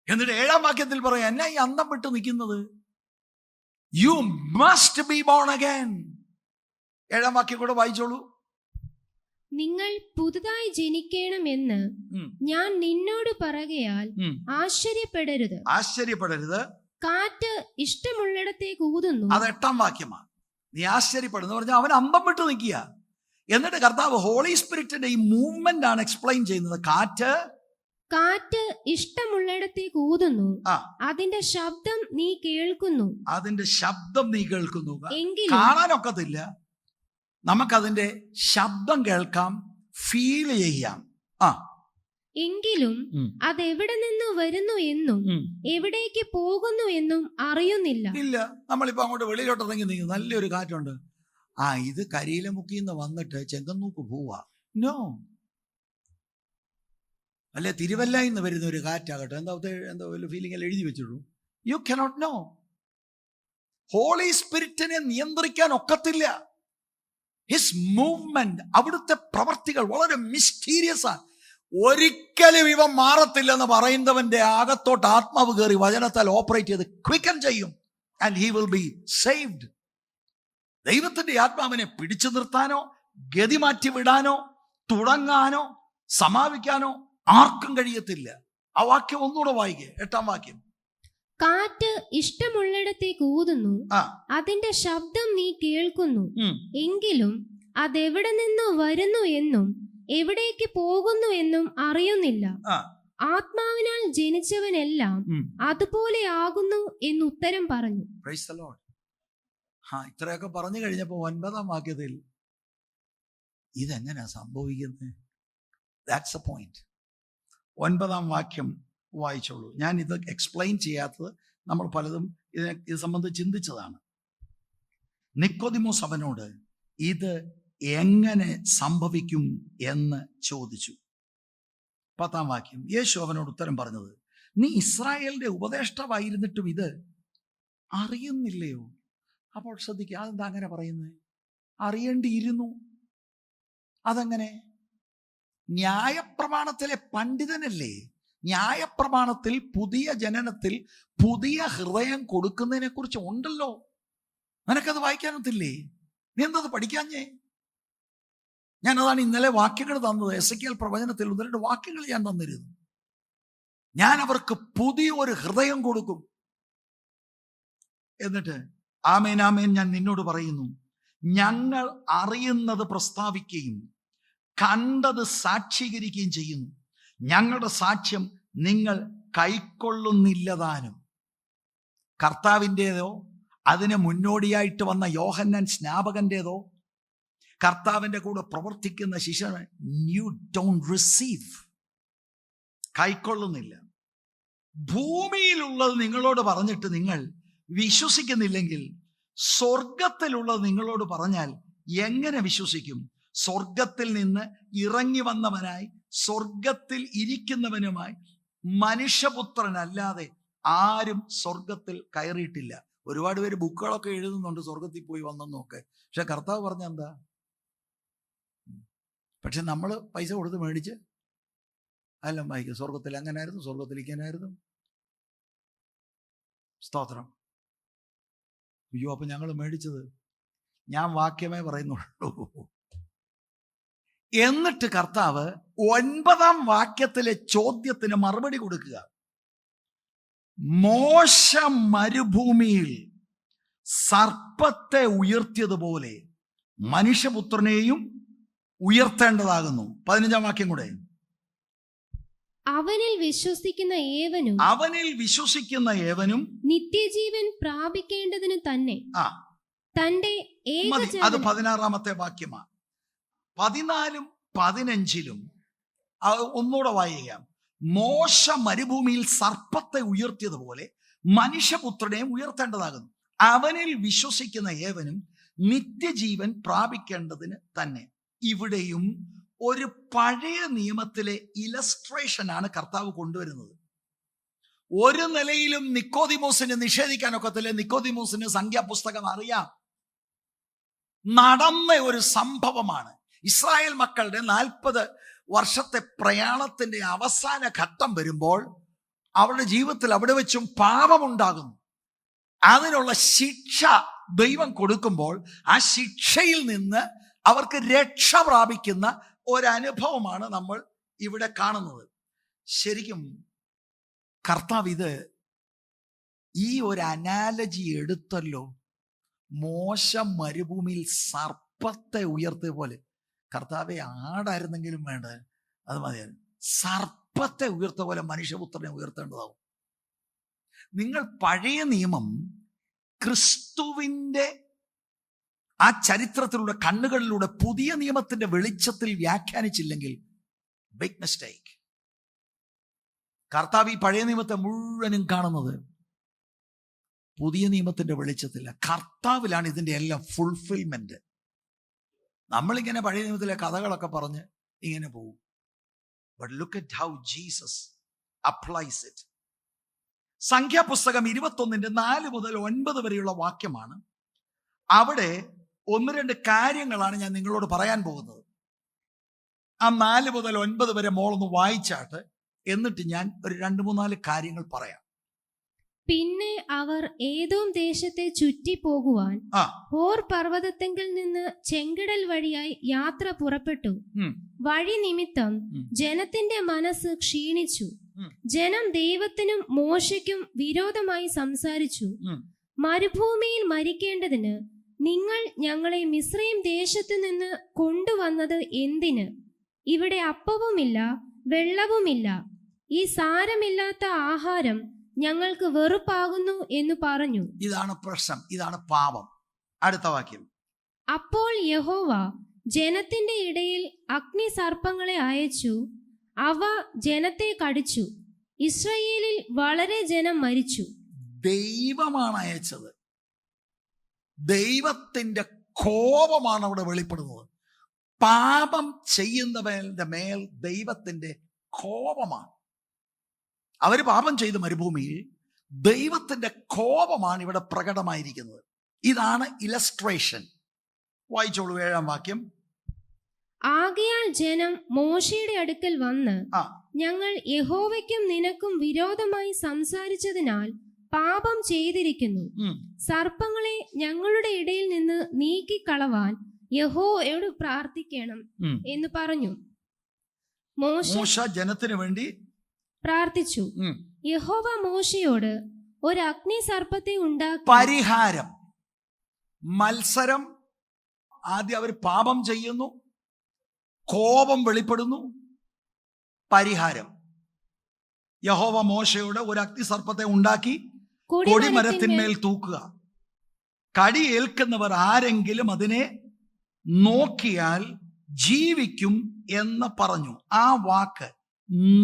എന്നിട്ട് 7-ാം വാക്യത്തിൽ പറയാം, എന്നാ ഈ അന്തം വിട്ട് നിൽക്കുന്നത്? You must be bone again. 7-ാം വാക്യം കൂടെ വായിച്ചോളൂ. നിങ്ങൾ പുതുതായി ജനിക്കണമെന്ന് ഞാൻ നിന്നോട് പറയുകയാൽ ആശ്ചര്യപ്പെടരുത്. കാറ്റ് ഇഷ്ടമുള്ളിടത്തേക്ക് ഊതുന്നു. അത് 8-ാം വാക്യമാണ്. നീ ആശ്ചര്യപ്പെടുന്നു പറഞ്ഞാൽ അവൻ അന്തം വിട്ട് നിൽക്കുക. എന്നിട്ട് കർത്താവ് ഹോളി സ്പിരിറ്റിന്റെ ഈ മൂവ്മെന്റ് ആണ് എക്സ്പ്ലെയിൻ ചെയ്യുന്നത്. കാറ്റ് ഇഷ്ടമുള്ളിടത്തേക്ക് ഊതുന്നു, അതിന്റെ ശബ്ദം നീ കേൾക്കുന്നു. അതിന്റെ ശബ്ദം നീ കേൾക്കുന്നു. എങ്കിലും കാണാനൊക്കത്തില്ല, നമുക്കതിന്റെ ശബ്ദം കേൾക്കാം, ഫീൽ ചെയ്യാം. എങ്കിലും അതെവിടെ നിന്ന് വരുന്നു എന്നും എവിടേക്ക് പോകുന്നു എന്നും അറിയുന്നില്ല. ഇല്ല, നമ്മളിപ്പോ അങ്ങോട്ട് വെളിയിലോട്ട് ഇറങ്ങി നീങ്ങും, നല്ലൊരു കാറ്റുണ്ട്, ഇത് കരിയിലമുക്കിന്ന് വന്നിട്ട് ചെങ്കന്നൂക്ക് പോവാ. നോ. അല്ലെ തിരുവല്ലയിൽ നിന്ന് വരുന്ന ഒരു കാറ്റാകട്ടെ, എന്താ ഫീലിംഗ് എല്ലാം എഴുതി വെച്ചിട്ടു. You cannot know. ഹോളി സ്പിരിറ്റിനെ നിയന്ത്രിക്കാൻ ഒക്കത്തില്ല. ഹിസ് മൂവ്മെന്റ്, അവിടുത്തെ പ്രവർത്തികൾ വളരെ മിസ്റ്റീരിയസ് ആണ്. ഒരിക്കലും ഇവ മാറത്തില്ലെന്ന് പറയുന്നവന്റെ അകത്തോട്ട് ആത്മാവ് കയറി വചനത്താൽ ഓപ്പറേറ്റ് ചെയ്ത് ക്വിക്കൻ ചെയ്യും. And he will be saved. ദൈവത്തിന്റെ ആത്മാവിനെ പിടിച്ചു നിർത്താനോ ഗതി മാറ്റി വിടാനോ തുടങ്ങാനോ സമാപിക്കാനോ ആർക്കും കഴിയത്തില്ല. ആ വാക്യം ഒന്നുകൂടെ വായിക്കേ, 8-ാം വാക്യം. കാറ്റ് ഇഷ്ടമുള്ളിടത്തേക്ക് ഊതുന്നു, അതിന്റെ ശബ്ദം നീ കേൾക്കുന്നു, എങ്കിലും അതെവിടെ നിന്ന് വരുന്നു എന്നും എവിടേക്ക് പോകുന്നു എന്നും അറിയുന്നില്ല. ആത്മാവിനാൽ ജനിച്ചവനെല്ലാം അതുപോലെ ആകുന്നു എന്ന് ഉത്തരം പറഞ്ഞു. Price the Lord. ഇത്രയൊക്കെ പറഞ്ഞു കഴിഞ്ഞപ്പോ 9-ാം വാക്യത്തിൽ ഇതെങ്ങനെയാ സംഭവിക്കുന്നത്? That's A point. 9-ാം വാക്യം വായിച്ചോളൂ. ഞാൻ ഇത് എക്സ്പ്ലെയിൻ ചെയ്യാത്തത് നമ്മൾ പലതും ഇത് സംബന്ധിച്ച് ചിന്തിച്ചതാണ്. നിക്കോദിമോസ് അവനോട് ഇത് എങ്ങനെ സംഭവിക്കും എന്ന് ചോദിച്ചു. 10-ാം വാക്യം. യേശു അവനോട് ഉത്തരം പറഞ്ഞത്, നീ ഇസ്രായേലിന്റെ ഉപദേഷ്ടാവായിരുന്നിട്ടും ഇത് അറിയുന്നില്ലയോ? അപ്പോൾ ശ്രദ്ധിക്കുക, അതെന്താ അങ്ങനെ പറയുന്നത്? അറിയേണ്ടിയിരുന്നു. അതെങ്ങനെ? ന്യായപ്രമാണത്തിലെ പണ്ഡിതനല്ലേ? ന്യായപ്രമാണത്തിൽ പുതിയ ജനനത്തിൽ പുതിയ ഹൃദയം കൊടുക്കുന്നതിനെ കുറിച്ച് ഉണ്ടല്ലോ. നിനക്കത് വായിക്കാനത്തില്ലേ? നീ എന്തത് പഠിക്കാഞ്ഞേ? ഞാനതാണ് ഇന്നലെ വാക്യങ്ങൾ തന്നത്. എസെക്കിയേൽ പ്രവചനത്തിൽ 1-2 വാക്യങ്ങൾ ഞാൻ തന്നിരുന്നു. ഞാൻ അവർക്ക് പുതിയൊരു ഹൃദയം കൊടുക്കും. എന്നിട്ട് ആമേൻ ആമേൻ ഞാൻ നിന്നോട് പറയുന്നു, ഞങ്ങൾ അറിയുന്നത് പ്രസ്താവിക്കുകയും കണ്ടത് സാക്ഷീകരിക്കുകയും ചെയ്യുന്നു. ഞങ്ങളുടെ സാക്ഷ്യം നിങ്ങൾ കൈക്കൊള്ളുന്നില്ലതാനും. കർത്താവിൻ്റെതോ അതിന് മുന്നോടിയായിട്ട് വന്ന യോഹന്നാൻ സ്നാപകന്റേതോ കർത്താവിൻ്റെ കൂടെ പ്രവർത്തിക്കുന്ന ശിഷ്യനെ യു ഡോണ്ട് റിസീവ്, കൈക്കൊള്ളുന്നില്ല. ഭൂമിയിലുള്ളത് നിങ്ങളോട് പറഞ്ഞിട്ട് നിങ്ങൾ വിശ്വസിക്കുന്നില്ലെങ്കിൽ സ്വർഗത്തിലുള്ളത് നിങ്ങളോട് പറഞ്ഞാൽ എങ്ങനെ വിശ്വസിക്കും? സ്വർഗത്തിൽ നിന്ന് ഇറങ്ങി വന്നവനായി സ്വർഗത്തിൽ ഇരിക്കുന്നവനുമായി മനുഷ്യപുത്രനല്ലാതെ ആരും സ്വർഗത്തിൽ കയറിയിട്ടില്ല. ഒരുപാട് പേര് ബുക്കുകളൊക്കെ എഴുതുന്നുണ്ട് സ്വർഗത്തിൽ പോയി വന്നെന്നൊക്കെ. പക്ഷെ കർത്താവ് പറഞ്ഞ എന്താ? പക്ഷെ നമ്മൾ പൈസ കൊടുത്ത് മേടിച്ച് അതെല്ലാം വായിക്കും. സ്വർഗത്തിൽ അങ്ങനായിരുന്നു, സ്വർഗത്തിൽ ഇങ്ങനായിരുന്നു. സ്തോത്രം. അയ്യോ, അപ്പൊ ഞങ്ങൾ മേടിച്ചത്, ഞാൻ വാക്യമേ പറയുന്നുള്ളൂ. എന്നിട്ട് കർത്താവ് 9-ാം വാക്യത്തിലെ ചോദ്യത്തിന് മറുപടി കൊടുക്കുക. മോശ മരുഭൂമിയിൽ സർപ്പത്തെ ഉയർത്തിയതുപോലെ മനുഷ്യപുത്രനെയും ഉയർത്തേണ്ടതാകുന്നു. 15-ാം വാക്യം കൂടെ. അവനിൽ വിശ്വസിക്കുന്ന ഏവനും നിത്യജീവൻ പ്രാപിക്കേണ്ടതിന് തന്നെ തന്റെ അത് 16-ാമത്തെ വാക്യമാണ്. 14-ഉം 15-ലും ഒന്നുകൂടെ വായിക്കാം. മോശ മരുഭൂമിയിൽ സർപ്പത്തെ ഉയർത്തിയതുപോലെ മനുഷ്യപുത്രനെയും ഉയർത്തേണ്ടതാകുന്നു. അവനിൽ വിശ്വസിക്കുന്ന ഏവനും നിത്യജീവൻ പ്രാപിക്കേണ്ടതിന് തന്നെ. ഇവിടെയും ഒരു പഴയ നിയമത്തിലെ ഇലസ്ട്രേഷനാണ് കർത്താവ് കൊണ്ടുവരുന്നത്. ഒരു നിലയിലും നിക്കോദിമോസിന് നിഷേധിക്കാനൊക്കത്തില്ല. നിക്കോദിമോസിന് സംഖ്യാപുസ്തകം അറിയാം. നടന്ന ഒരു സംഭവമാണ്. ഇസ്രായേൽ മക്കളുടെ 40 വർഷത്തെ പ്രയാണത്തിന്റെ അവസാന ഘട്ടം വരുമ്പോൾ അവരുടെ ജീവിതത്തിൽ അവിടെ വെച്ചും പാപമുണ്ടാകുന്നു. അതിനുള്ള ശിക്ഷ ദൈവം കൊടുക്കുമ്പോൾ ആ ശിക്ഷയിൽ നിന്ന് അവർക്ക് രക്ഷ പ്രാപിക്കുന്ന ഒരനുഭവമാണ് നമ്മൾ ഇവിടെ കാണുന്നത്. ശരിക്കും കർത്താവ് ഈ ഒരു അനാലജി എടുത്തല്ലോ. മോശ മരുഭൂമിയിൽ സർപ്പത്തെ ഉയർത്തിയ പോലെ, കർത്താവെ ആടായിരുന്നെങ്കിലും വേണ്ട, അത് മതിയായിരുന്നു, സർപ്പത്തെ ഉയർത്തിയ പോലെ മനുഷ്യപുത്രനെ ഉയർത്തേണ്ടതാവും. നിങ്ങൾ പഴയ നിയമം ക്രിസ്തുവിൻ്റെ ആ ചരിത്രത്തിലൂടെ കണ്ണുകളിലൂടെ പുതിയ നിയമത്തിന്റെ വെളിച്ചത്തിൽ വ്യാഖ്യാനിച്ചില്ലെങ്കിൽ ബിഗ് മിസ്റ്റേക്ക്. കർത്താവ് ഈ പഴയ നിയമത്തെ മുഴുവനും കാണുന്നത് പുതിയ നിയമത്തിന്റെ വെളിച്ചത്തില്ല. കർത്താവിലാണ് ഇതിന്റെ എല്ലാം ഫുൾഫിൽമെന്റ്. നമ്മളിങ്ങനെ പഴയ നിയമത്തിലെ കഥകളൊക്കെ പറഞ്ഞ് ഇങ്ങനെ പോകും. But look at how Jesus applies it. സംഖ്യാപുസ്തകം 21:4 മുതൽ 9 വരെയുള്ള വാക്യമാണ്. അവിടെ 1-2 കാര്യങ്ങളാണ് ഞാൻ നിങ്ങളോട് പറയാൻ പോകുന്നത്. ആ 4 മുതൽ 9 വരെ മോളൊന്ന് വായിച്ചാട്ട്, എന്നിട്ട് ഞാൻ ഒരു 2-3-4 കാര്യങ്ങൾ പറയാം. പിന്നെ അവർ ഏദോം ദേശത്തെ ചുറ്റി പോകുവാൻ ഹോർ പർവ്വതത്തെങ്കിൽ നിന്ന് ചെങ്കടൽ വഴിയായി യാത്ര പുറപ്പെട്ടു. വഴി നിമിത്തം ജനത്തിന്റെ മനസ്സ് ക്ഷീണിച്ചു. ജനം ദൈവത്തിനും മോശയ്ക്കും വിരോധമായി സംസാരിച്ചു. മരുഭൂമിയിൽ മരിക്കേണ്ടതിന് നിങ്ങൾ ഞങ്ങളെ മിസ്രയീം ദേശത്തു നിന്ന് കൊണ്ടുവന്നത് എന്തിന്? ഇവിടെ അപ്പവുമില്ല വെള്ളവുമില്ല. ഈ സാരമില്ലാത്ത ആഹാരം ഞങ്ങൾക്ക് വെറുപ്പാകുന്നു എന്ന് പറഞ്ഞു. ഇതാണ് പ്രശ്നം, ഇതാണ് പാപം. അടുത്ത വാക്യം. അപ്പോൾ യഹോവ ജനത്തിന്റെ ഇടയിൽ അഗ്നി സർപ്പങ്ങളെ അയച്ചു. അവ ജനത്തെ കടിച്ചു. ഇസ്രായേലിൽ വളരെ ജനം മരിച്ചു. ദൈവമാണ് അയച്ചത്. ദൈവത്തിന്റെ കോപമാണ് അവിടെ വെളിപ്പെടുന്നത്. പാപം ചെയ്യുന്നവന്റെ മേൽ ദൈവത്തിന്റെ കോപമാണ്. അവര് പാപം ചെയ്ത് മരുഭൂമിയിൽ, ദൈവത്തിന്റെ കോപമാണ് ഇവിടെ പ്രകടമായിരിക്കുന്നത്. ഇതാണ് ഇലസ്ട്രേഷൻ. വായിച്ചോളൂ 7-ാം വാക്യം. ആകയാൽ ജനം മോശയുടെ അടുക്കൽ വന്ന്, ഞങ്ങൾ യഹോവയ്ക്കും നിനക്കും വിരോധമായി സംസാരിച്ചതിനാൽ പാപം ചെയ്തിരിക്കുന്നു. സർപ്പങ്ങളെ ഞങ്ങളുടെ ഇടയിൽ നിന്ന് നീക്കിക്കളവാൻ യഹോവയോട് പ്രാർത്ഥിക്കണം എന്ന് പറഞ്ഞു. മോശ ജനത്തിനു വേണ്ടി പ്രാർത്ഥിച്ചു. യഹോവ മോശയോട് ഒരു അഗ്നി സർപ്പത്തെ ഉണ്ടാക്കി. പരിഹാരം, മത്സരം. ആദ്യം അവർ പാപം ചെയ്യുന്നു, കോപം വെളിപ്പെടുന്നു, പരിഹാരം. യഹോവ മോശയോട് ഒരു അഗ്നി സർപ്പത്തെ ഉണ്ടാക്കി കൊടിമരത്തിന്മേൽ തൂക്കുക. കടി ഏൽക്കുന്നവർ ആരെങ്കിലും അതിനെ നോക്കിയാൽ ജീവിക്കും എന്ന് പറഞ്ഞു. ആ വാക്ക്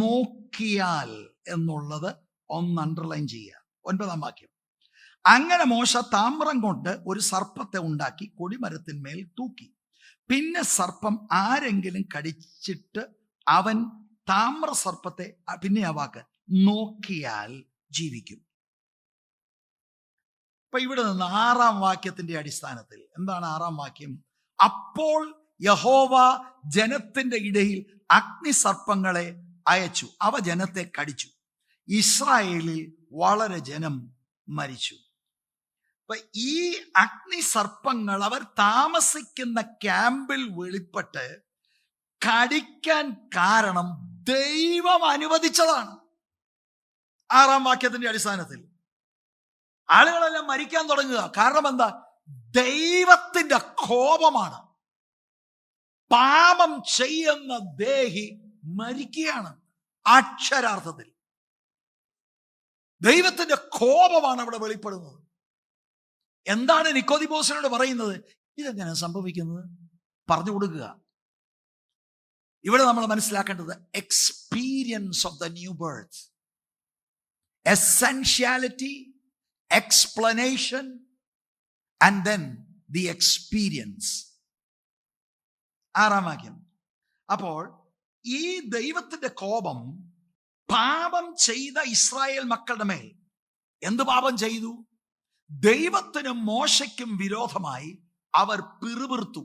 നോക്കിയാൽ എന്നുള്ളത് ഒന്ന് അണ്ടർലൈൻ ചെയ്യുക. 9-ാം വാക്യം. അങ്ങനെ മോശ താമ്രം കൊണ്ട് ഒരു സർപ്പത്തെ ഉണ്ടാക്കി കൊടിമരത്തിന്മേൽ തൂക്കി. പിന്നെ സർപ്പം ആരെങ്കിലും കടിച്ചിട്ട് അവൻ താമ്ര സർപ്പത്തെ, പിന്നെ ആ വാക്ക് നോക്കിയാൽ ജീവിക്കും. ഇപ്പൊ ഇവിടെ നിന്ന് 6-ാം വാക്യത്തിന്റെ അടിസ്ഥാനത്തിൽ എന്താണ് 6-ാം വാക്യം? അപ്പോൾ യഹോവ ജനത്തിന്റെ ഇടയിൽ അഗ്നി സർപ്പങ്ങളെ അയച്ചു. അവ ജനത്തെ കടിച്ചു. ഇസ്രായേലിൽ വളരെ ജനം മരിച്ചു. അപ്പൊ ഈ അഗ്നി സർപ്പങ്ങൾ അവർ താമസിക്കുന്ന ക്യാമ്പിൽ വെളിപ്പെട്ട് കടിക്കാൻ കാരണം ദൈവം അനുവദിച്ചതാണ്. 6-ാം വാക്യത്തിന്റെ അടിസ്ഥാനത്തിൽ ആളുകളെല്ലാം മരിക്കാൻ തുടങ്ങുക. കാരണം എന്താ? ദൈവത്തിന്റെ കോപമാണ്. പാപം ചെയ്യുന്ന ദേഹി മരിക്കുകയാണ്. അക്ഷരാർത്ഥത്തിൽ ദൈവത്തിന്റെ കോപമാണ് അവിടെ വെളിപ്പെടുന്നത്. എന്താണ് നിക്കോദിമോസിനോട് പറയുന്നത്? ഇതെങ്ങനെ സംഭവിക്കുന്നത്? പറഞ്ഞു കൊടുക്കുക. ഇവിടെ നമ്മൾ മനസ്സിലാക്കേണ്ടത് experience of the new birth, essentiality, explanation and then the experience. 6-ാം വാക്യം. അപ്പോൾ ഈ ദൈവത്തിന്റെ കോപം പാപം ചെയ്ത ഇസ്രായേൽ മക്കളുടെ മേൽ എന്ത് പാപം ചെയ്തു? ദൈവത്തിനും മോശയ്ക്കും വിരോധമായി അവർ പിറുപിറുത്തു,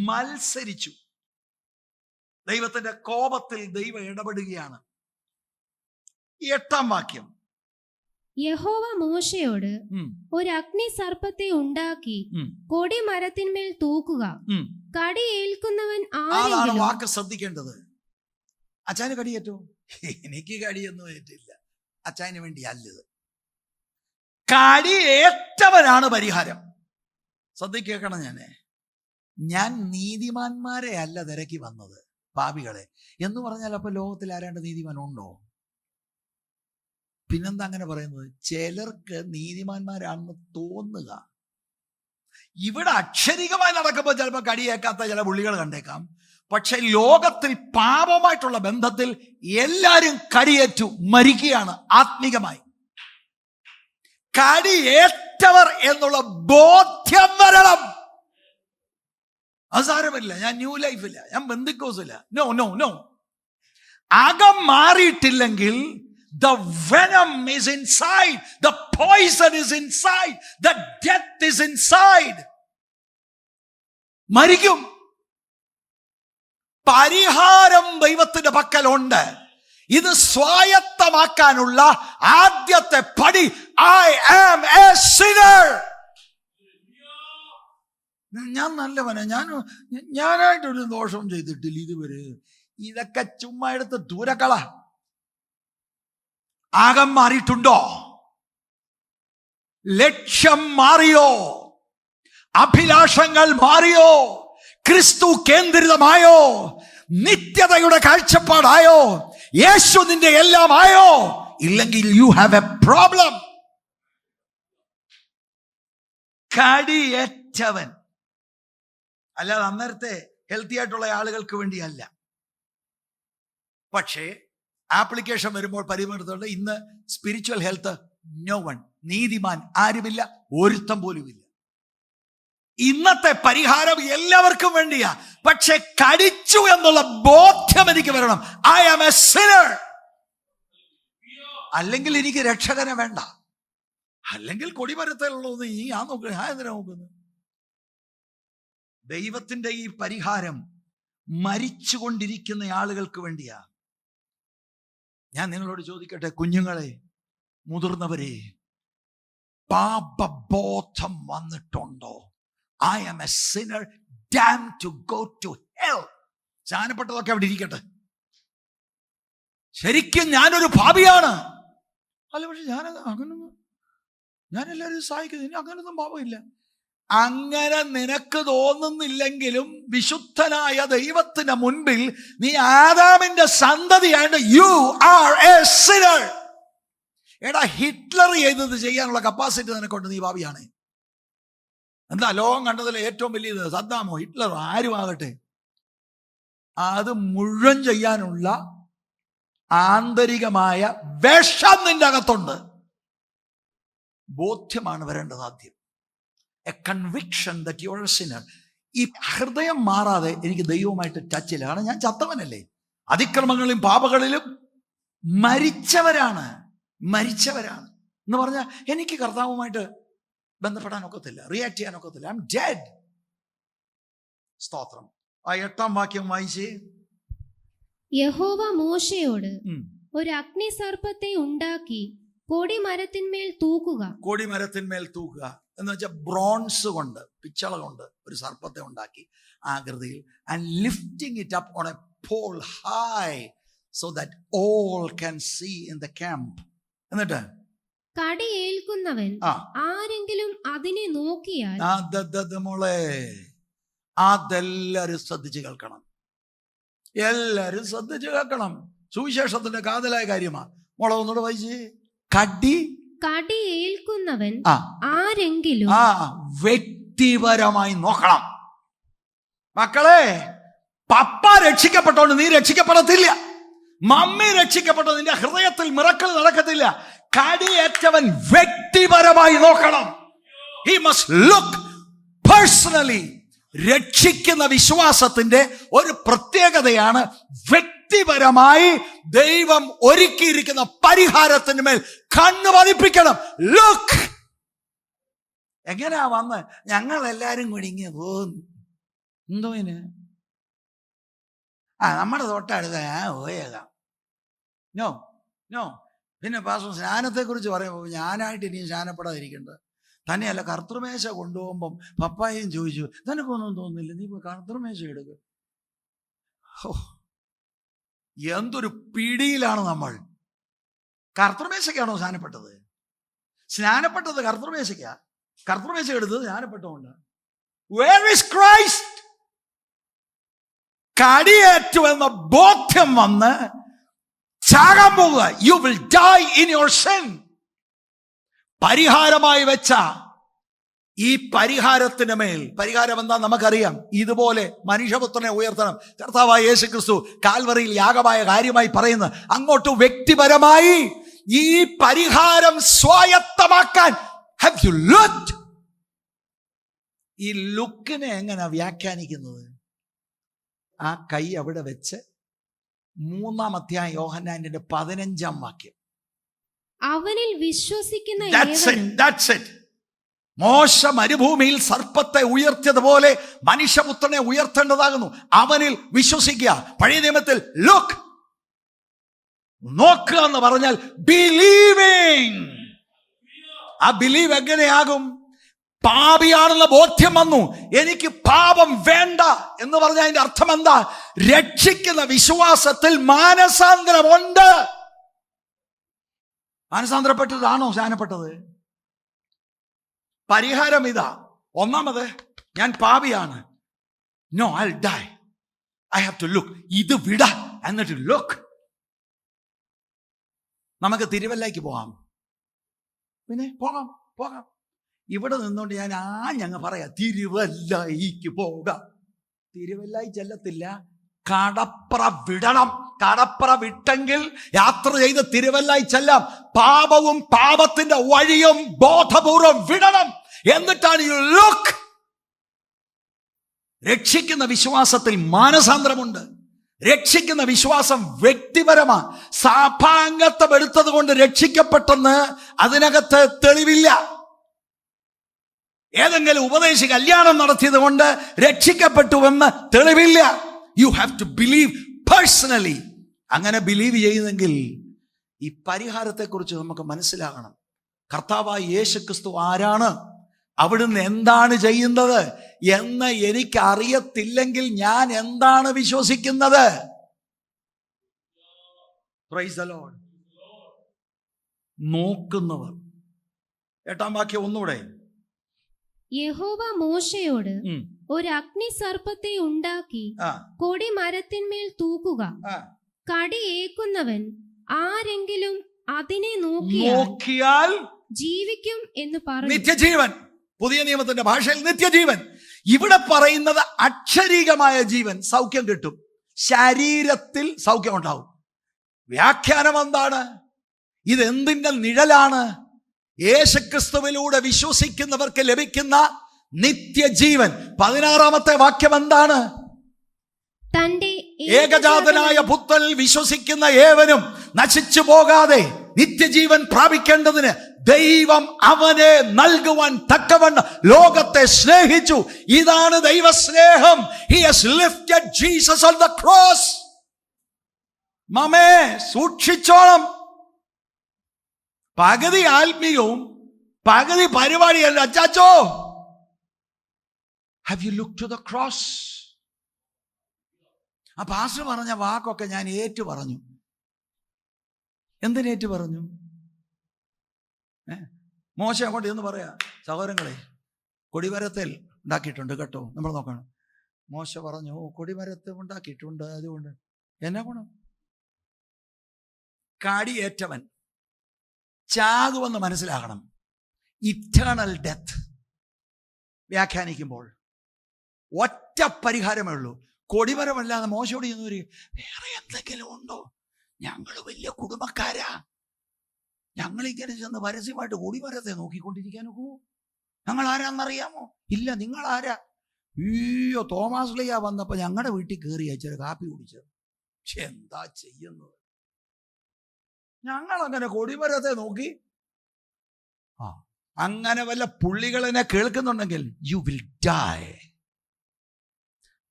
മത്സരിച്ചു. ദൈവത്തിന്റെ കോപത്തിൽ ദൈവം ഇടപെടുകയാണ്. 8-ാം വാക്യം. യഹോവ മോശയോട് ഒരു അഗ്നി സർപ്പത്തെ ഉണ്ടാക്കി കൊടിമരത്തിന്മേൽ തൂക്കുക. കടി ഏൽക്കുന്നവൻ അതാണ് വാക്ക് ശ്രദ്ധിക്കേണ്ടത്. അച്ചാന് കടിയേറ്റോ? എനിക്ക് കടിയൊന്നും ഏറ്റില്ല. അച്ചാന് വേണ്ടി അല്ലത്. കടിയേറ്റവനാണ് പരിഹാരം. ശ്രദ്ധിക്കേക്കണം. ഞാൻ നീതിമാന്മാരെ അല്ല തിരക്കി വന്നത്, പാപികളെ എന്ന് പറഞ്ഞാൽ അപ്പൊ ലോകത്തിൽ ആരാണ്ട് നീതിമാനുണ്ടോ? പിന്നെന്താ അങ്ങനെ പറയുന്നത്? ചിലർക്ക് നീതിമാന്മാരാണെന്ന് തോന്നുക. ഇവിടെ അക്ഷരികമായി നടക്കുമ്പോൾ ചിലപ്പോൾ കടിയേക്കാത്ത ചില പുള്ളികൾ കണ്ടേക്കാം. പക്ഷെ ലോകത്തിൽ പാപമായിട്ടുള്ള ബന്ധത്തിൽ എല്ലാരും കടിയേറ്റു മരിക്കുകയാണ് ആത്മീകമായി. കടിയേറ്റവർ എന്നുള്ള ബോധ്യം വരണം. അത് സാരമില്ല, ഞാൻ ന്യൂ ലൈഫില്ല, ഞാൻ ബന്ധിക്കോസില്ല. No no no. അകം മാറിയിട്ടില്ലെങ്കിൽ the venom is inside, the poison is inside, the death is inside. മരിക്കും. പരിഹാരം ദൈവത്തിന്റെ പക്കലുണ്ട്. ഇത് സ്വായത്തമാക്കാനുള്ള ആദ്യത്തെ പടി, I am a sinner. ഞാൻ നല്ലവനാ, ഞാനായിട്ടൊരു ദോഷവും ചെയ്തിട്ടില്ല ഇതുവരെ. ഇതൊക്കെ ചുമ്മാ എടുത്ത് ദൂരക്കള. ആകം മാറിയിട്ടുണ്ടോ? ലക്ഷ്യം മാറിയോ? അഭിലാഷങ്ങൾ മാറിയോ? ക്രിസ്തു കേന്ദ്രിതമായോ? നിത്യതയുടെ കാഴ്ചപ്പാടായോ? യേശു നിന്റെ എല്ലാം ആയോ? ഇല്ലെങ്കിൽ യു ഹാവ് എ പ്രോബ്ലം. കടിയേറ്റവൻ അല്ലാതെ അന്നേരത്തെ ഹെൽത്തി ആയിട്ടുള്ള ആളുകൾക്ക് വേണ്ടിയല്ല. പക്ഷേ ആപ്ലിക്കേഷൻ വരുമ്പോൾ പരിമർത്തുണ്ട്. ഇന്ന് സ്പിരിച്വൽ ഹെൽത്ത് നോ വൺ, നീതിമാൻ ആരുമില്ല, ഒരുത്തം പോലുമില്ല. ഇന്നത്തെ പരിഹാരം എല്ലാവർക്കും വേണ്ടിയാ. പക്ഷെ കടിച്ചു എന്നുള്ള ബോധ്യം എനിക്ക് വരണം. I am a sinner. അല്ലെങ്കിൽ എനിക്ക് രക്ഷകനെ വേണ്ട. അല്ലെങ്കിൽ കൊടിമരത്തിലുള്ളത് ഞാൻ നോക്കുന്നത്. ദൈവത്തിന്റെ ഈ പരിഹാരം മരിച്ചുകൊണ്ടിരിക്കുന്ന ആളുകൾക്ക് വേണ്ടിയാ. ഞാൻ നിങ്ങളോട് ചോദിക്കട്ടെ, കുഞ്ഞുങ്ങളെ, മുതിർന്നവരെ, പാപബോധം വന്നിട്ടുണ്ടോ? I am a sinner, damned to go to hell. സ്നാനപ്പെട്ടതൊക്കെ അവിടെ ഇരിക്കട്ടെ. ശരിക്കും ഞാനൊരു പാപിയാണ്. അല്ല, പക്ഷെ ഞാൻ എല്ലാവരും സഹായിക്കുന്നു, അങ്ങനൊന്നും പാപമില്ല. അങ്ങനെ നിനക്ക് തോന്നുന്നില്ലെങ്കിലും വിശുദ്ധനായ ദൈവത്തിന് മുൻപിൽ നീ ആദാമിന്റെ സന്തതിയായിട്ട് യു ആർ എ സിന്നർ. എടാ, ഹിറ്റ്ലർ ചെയ്തത് ചെയ്യാനുള്ള കപ്പാസിറ്റി നിനക്കുണ്ട്. നീ പാപിയാണ്. എന്താ ലോകം കണ്ടതിൽ ഏറ്റവും വലിയത്? സദ്ദാമോ ഹിറ്റ്ലറോ ആരുമാകട്ടെ, അത് മുഴുവൻ ചെയ്യാനുള്ള ആന്തരികമായ വിഷം നിന്റെ അകത്തുണ്ട്. ബോധ്യമാണ് വരേണ്ടത് ആദ്യം. A conviction that you are A Sinner. ഈ ഹൃദയം മാറാതെ എനിക്ക് ദൈവവുമായിട്ട് ടച്ചില്ല. കാരണം ഞാൻ ചത്തവനല്ലേ. അതിക്രമങ്ങളിലും പാപങ്ങളിലും മരിച്ചവരാണ് എന്ന് പറഞ്ഞാൽ എനിക്ക് കർത്താവുമായിട്ട് ബന്ധപ്പെടാൻ ഒക്കത്തില്ല, റിയാക്ട് ചെയ്യാൻ ഒക്കത്തില്ല. I M dead. സ്തോത്രം. ആ 8-ാം വാക്യം വായിച്ചേ. യഹോവ മോശയോട് ഒരു അഗ്നിസർപ്പത്തെ ഉണ്ടാക്കി കൊടിമരത്തിന്മേൽ തൂക്കുക. കൊടിമരത്തിന്മേൽ തൂക്കുക എന്ന് വെച്ചാൽ ബ്രോൺസ് കൊണ്ട്, പിച്ചള കൊണ്ട് ഒരു സർപ്പത്തെ ഉണ്ടാക്കി ആകൃതിയിൽ. And lifting it up on a pole high so that all can see in the camp. എന്നിട്ട് കടിയേൽക്കുന്നവൻ ആരെങ്കിലും അതിനെ നോക്കിയാൽ, മോളെ, അതെല്ലാരും ശ്രദ്ധിച്ചു കേൾക്കണം. എല്ലാരും ശ്രദ്ധിച്ചു കേൾക്കണം. സുവിശേഷത്തിന്റെ കാതലായ കാര്യമാണ്. മോളെ ഒന്നുകൂടെ വായിച്ചേ. കടിയേൽക്കുന്നവൻ ആരെങ്കിലും വ്യക്തിപരമായി നോക്കണം. മക്കളെ, പപ്പ രക്ഷിക്കപ്പെട്ടോണ്ട് നീ രക്ഷിക്കപ്പെടത്തില്ല. മമ്മി രക്ഷിക്കപ്പെട്ടോ നിന്റെ ഹൃദയത്തിൽ മിറക്കിൾ നടക്കത്തില്ല. കടിയേറ്റവൻ വ്യക്തിപരമായി നോക്കണം. He must look personally. രക്ഷിക്കുന്ന വിശ്വാസത്തിന്റെ ഒരു പ്രത്യേകതയാണ് വ്യക്തിപരമായി ദൈവം ഒരുക്കിയിരിക്കുന്ന പരിഹാരത്തിന് മേൽ കണ്ണു പതിപ്പിക്കണം. ലുക്ക്. എങ്ങനെയാ വന്ന് ഞങ്ങൾ എല്ലാരും കൂടി ഇങ്ങനെ പോകുന്നു? എന്തോ നമ്മുടെ തൊട്ടടുത്ത പോയേക്കാം. No no. പിന്നെ പാസ്റ്റർ സ്നാനത്തെ കുറിച്ച് പറയുമ്പോൾ ഞാനായിട്ട് ഇനി സ്നാനപ്പെടാതിരിക്കേണ്ടത് തന്നെയല്ല. കർത്തൃമേശ കൊണ്ടുപോകുമ്പം പപ്പായും ചോദിച്ചു, നിനക്കൊന്നും തോന്നുന്നില്ല, നീ ഇപ്പോൾ കർത്തൃമേശ എടുക്കുക. എന്തൊരു പിടിയിലാണ് നമ്മൾ. കർത്തൃമേശയ്ക്കാണോ സ്നാനപ്പെട്ടത്? സ്നാനപ്പെട്ടത് കർത്തൃമേശയ്ക്കാ. കർത്തൃമേശ എടുത്തത് സ്നാനപ്പെട്ടുകൊണ്ട്. Where is Christ? കടിയേറ്റു എന്ന ബോധ്യം വന്ന് ചാകാൻ പോവുക. You will die in your sin. പരിഹാരമായി വെച്ച ഈ പരിഹാരത്തിന് മേൽ, പരിഹാരം എന്താ നമുക്കറിയാം, ഇതുപോലെ മനുഷ്യപുത്രനെ ഉയർത്തണം. കർത്താവായ യേശു ക്രിസ്തു കാൽവറിയിൽ യാഗമായ കാര്യമായി പറയുന്നു. അങ്ങോട്ട് വ്യക്തിപരമായി ഈ പരിഹാരം സ്വായത്തമാക്കാൻ have you looked? ഈ ലുക്കിനെ എങ്ങനെ വ്യാഖ്യാനിക്കുന്നത്? ആ കൈ അവിടെ വെച്ച് 3-ാം അധ്യായം യോഹന്നാന്റെ 15-ാം വാക്യം. അവനിൽ വിശ്വസിക്കുന്ന That's it. മോശ മരുഭൂമിയിൽ സർപ്പത്തെ ഉയർത്തിയതുപോലെ മനുഷ്യപുത്രനെ ഉയർത്തേണ്ടതാകുന്നു. അവനിൽ വിശ്വസിക്കുക. പഴയ നിയമത്തിൽ ലുക്ക്, നോക്കുക എന്ന് പറഞ്ഞാൽ ബിലീവിങ്. ആ ബിലീവ് എങ്ങനെയാകും? പാപിയാണെന്ന ബോധ്യം വന്നു, എനിക്ക് പാപം വേണ്ട എന്ന് പറഞ്ഞാൽ അതിന്റെ അർത്ഥം എന്താ? രക്ഷിക്കുന്ന വിശ്വാസത്തിൽ മാനസാന്തരമുണ്ട്. മാനസാന്തരപ്പെട്ടതാണോ സ്നാനപ്പെട്ടത്? പരിഹാരം ഇതാ. ഒന്നാമത്, ഞാൻ പാപിയാണ്. No, I will die. I have to look. ഇത് വിട, എന്നിട്ട് ലുക്ക്. നമുക്ക് തിരുവല്ലയ്ക്ക് പോകാം. പിന്നെ പോകാം. ഇവിടെ നിന്നുകൊണ്ട് ഞാൻ ഞങ്ങൾ പറയാം, തിരുവല്ലയ്ക്ക് പോകാം. തിരുവല്ലായി ചെല്ലത്തില്ല, കടപ്ര വിടണം. കടപ്ര വിട്ടെങ്കിൽ യാത്ര ചെയ്ത് തിരുവല്ലായി ചെല്ലാം. പാപവും പാപത്തിന്റെ വഴിയും ബോധപൂർവം വിടണം. എന്നിട്ടാണ് യു ലുക്ക്. രക്ഷിക്കുന്ന വിശ്വാസത്തിൽ മാനസാന്തരമുണ്ട്. രക്ഷിക്കുന്ന വിശ്വാസം വ്യക്തിപരമാണ്. സഭാംഗത്വം എടുത്തത് കൊണ്ട് രക്ഷിക്കപ്പെട്ടെന്ന് അതിനകത്ത് തെളിവില്ല. ഏതെങ്കിലും ഉപദേശി കല്യാണം നടത്തിയത് കൊണ്ട് രക്ഷിക്കപ്പെട്ടുവെന്ന് തെളിവില്ല. You have to believe personally. അങ്ങനെ ബിലീവ് ചെയ്യുന്നെങ്കിൽ ഈ പരിഹാരത്തെക്കുറിച്ച് നമുക്ക് മനസ്സിലാകണം. കർത്താവായ യേശു ക്രിസ്തു ആരാണ്, അവിടുന്ന് എന്താണ് ചെയ്യുന്നത് എന്ന് എനിക്ക് അറിയത്തില്ലെങ്കിൽ ഞാൻ എന്താണ് വിശ്വസിക്കുന്നത്? Praise the Lord. നോക്കുന്നവർ. 8-ാം വാക്യം ഒന്നുകൂടെ. യഹോവ മോശയോട് ഒരു അഗ്നി സർപ്പത്തെ ഉണ്ടാക്കി കൊടിമരത്തിന്മേൽ തൂക്കുക. കടി ഏക്കുന്നവൻ ആരെങ്കിലും അതിനെ നോക്കിയാൽ ജീവിക്കും എന്ന് പറഞ്ഞു. നിത്യജീവൻ. പുതിയ നിയമത്തിന്റെ ഭാഷയിൽ നിത്യജീവൻ. ഇവിടെ പറയുന്നത് അക്ഷരീകമായ ജീവൻ. സൗഖ്യം കിട്ടും, ശരീരത്തിൽ സൗഖ്യം ഉണ്ടാവും. വ്യാഖ്യാനം എന്താണ്? ഇതെന്തിന്റെ നിഴലാണ്? യേശുക്രിസ്തുവിലൂടെ വിശ്വസിക്കുന്നവർക്ക് ലഭിക്കുന്ന നിത്യജീവൻ. 16-ാമത്തെ വാക്യം എന്താണ്? തന്റെ ഏകജാതനായ പുത്രനിൽ വിശ്വസിക്കുന്ന ഏവനും നശിച്ചു പോകാതെ നിത്യജീവൻ പ്രാപിക്കേണ്ടതിന് ദൈവം അവനെ നൽകുവാൻ തക്കവണ്ണം ലോകത്തെ സ്നേഹിച്ചു. ഇതാണ് ദൈവസ്നേഹം. He has lifted Jesus on the cross. മമേ, സൂക്ഷിച്ചോണം. പകുതി ആത്മീയവും പകുതി പരിപാടിയല്ല അച്ചാച്ചോ. Have you looked to the cross? ആ പാസ്റ്റർ പറഞ്ഞ വാക്കൊക്കെ ഞാൻ ഏറ്റു പറഞ്ഞു. എന്തിനേറ്റു പറഞ്ഞു? മോശ അങ്ങോട്ട് എന്ന് പറയാ, സഹോദരങ്ങളെ, കൊടിമരത്തിൽ ഉണ്ടാക്കിയിട്ടുണ്ട് കേട്ടോ. നമ്മൾ നോക്കണം. മോശ പറഞ്ഞു, കൊടിമരത്തിൽ ഉണ്ടാക്കിയിട്ടുണ്ട്, അതുകൊണ്ട് എന്നാ ഗുണം? കാടിയേറ്റവൻ ചാകുമെന്ന് മനസ്സിലാകണം. ഇറ്റേണൽ ഡെത്ത് വ്യാഖ്യാനിക്കുമ്പോൾ ഒറ്റ പരിഹാരമേ ഉള്ളൂ. കൊടിമരമല്ലാതെ മോശയോട് ചെന്നൊരു വേറെ എന്തെങ്കിലും ഉണ്ടോ? ഞങ്ങൾ വലിയ കുടുംബക്കാരാ, ഞങ്ങളിങ്ങനെ ചെന്ന് പരസ്യമായിട്ട് കൊടിമരത്തെ നോക്കിക്കൊണ്ടിരിക്കാൻ നോക്കൂ. ഞങ്ങൾ ആരാന്നറിയാമോ? ഇല്ല. നിങ്ങൾ ആരാ? അയ്യോ, തോമാസ് ലയ്യ വന്നപ്പോ ഞങ്ങളുടെ വീട്ടിൽ കയറി അയച്ചൊരു കാപ്പി കുടിച്ചത്. പക്ഷെ എന്താ ചെയ്യുന്നത്? ഞങ്ങൾ അങ്ങനെ കൊടിമരത്തെ നോക്കി. അങ്ങനെ വല്ല പുള്ളികളെന്നെ കേൾക്കുന്നുണ്ടെങ്കിൽ യു വിൽ ഡൈ.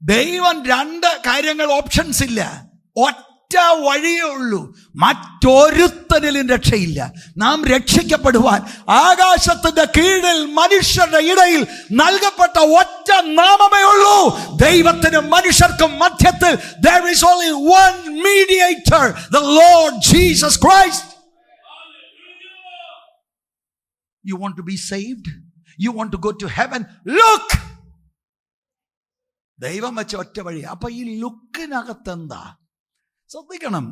ദൈവം 2 കാര്യങ്ങൾ, ഓപ്ഷൻസ് ഇല്ല. ഒറ്റ വഴിയേ ഉള്ളൂ. മറ്റൊരുത്തനിലും രക്ഷയില്ല. നാം രക്ഷിക്കപ്പെടുവാൻ ആകാശത്തിന്റെ കീഴിൽ മനുഷ്യരുടെ ഇടയിൽ നൽകപ്പെട്ട ഒറ്റ നാമമേ ഉള്ളൂ. ദൈവത്തിനും മനുഷ്യർക്കും മധ്യത്തിൽ there is only one mediator, the Lord Jesus Christ. You want to be saved? You want to go to heaven? Look. ദൈവം വെച്ച ഒറ്റ വഴി. അപ്പൊ ഈ ലുക്കിനകത്ത് എന്താ? ശ്രദ്ധിക്കണം,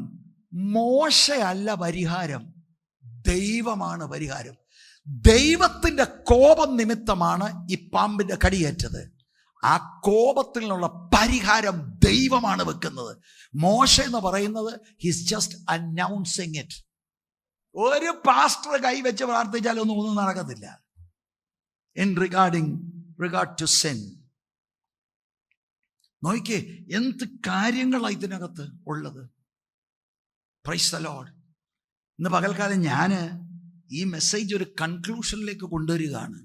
മോശയല്ല പരിഹാരം, ദൈവമാണ് പരിഹാരം. ദൈവത്തിന്റെ കോപം നിമിത്തമാണ് ഈ പാമ്പിന്റെ കടിയേറ്റത്. ആ കോപത്തിനുള്ള പരിഹാരം ദൈവമാണ് വെക്കുന്നത്. മോശ എന്ന് പറയുന്നത് ഹിസ് ജസ്റ്റ് അനൗൺസിങ് ഇറ്റ്. ഒരു പാസ്റ്റർ കൈവച്ച് പ്രാർത്ഥിച്ചാലൊന്നും ഒന്നും നടക്കത്തില്ല ഇൻ റിഗാർഡ് ടു സിൻ. നോക്കിക്കേ എന്ത് കാര്യങ്ങളാണ് ഇതിനകത്ത് ഉള്ളത്. Price the Lord. ഇന്ന് പകൽക്കാലം ഞാൻ ഈ മെസ്സേജ് ഒരു കൺക്ലൂഷനിലേക്ക് കൊണ്ടുവരികയാണ്.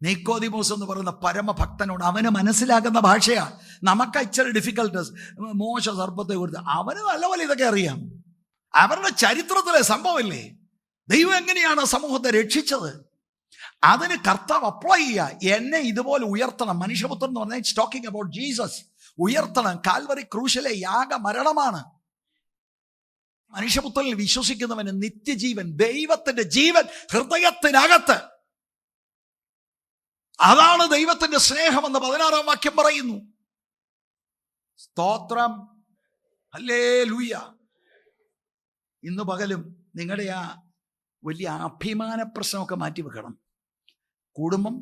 നിക്കോദിമോസ് എന്ന് പറയുന്ന പരമഭക്തനോട് അവന് മനസ്സിലാക്കുന്ന ഭാഷയാണ്. നമുക്ക് ഇച്ചിരി ഡിഫിക്കൽട്ടസ്. മോശ സർപ്പത്തെ കുറിച്ച് അവന് നല്ലപോലെ ഇതൊക്കെ അറിയാം. അവരുടെ ചരിത്രത്തിലെ സംഭവമില്ലേ, ദൈവം എങ്ങനെയാണ് സമൂഹത്തെ രക്ഷിച്ചത്, അതിന് കർത്താവ് അപ്ലൈ ചെയ്യുക. എന്നെ ഇതുപോലെ ഉയർത്തണം. മനുഷ്യപുത്രൻ എന്ന് പറഞ്ഞാൽ ഇറ്റ്സ് ടോക്കിംഗ് അബൌട്ട് ജീസസ്. ഉയർത്തണം. കാൽവറി ക്രൂശിലെ യാഗ മരണമാണ്. മനുഷ്യപുത്രനിൽ വിശ്വസിക്കുന്നവന് നിത്യജീവൻ, ദൈവത്തിന്റെ ജീവൻ ഹൃദയത്തിനകത്ത്. അതാണ് ദൈവത്തിന്റെ സ്നേഹമെന്ന് 16-ാം വാക്യം പറയുന്നു. സ്തോത്രം, ഹല്ലേലൂയ. ഇന്ന് പകലും നിങ്ങളുടെ ആ വലിയ അഭിമാന പ്രശ്നമൊക്കെ മാറ്റി വെക്കണം. കുടുംബം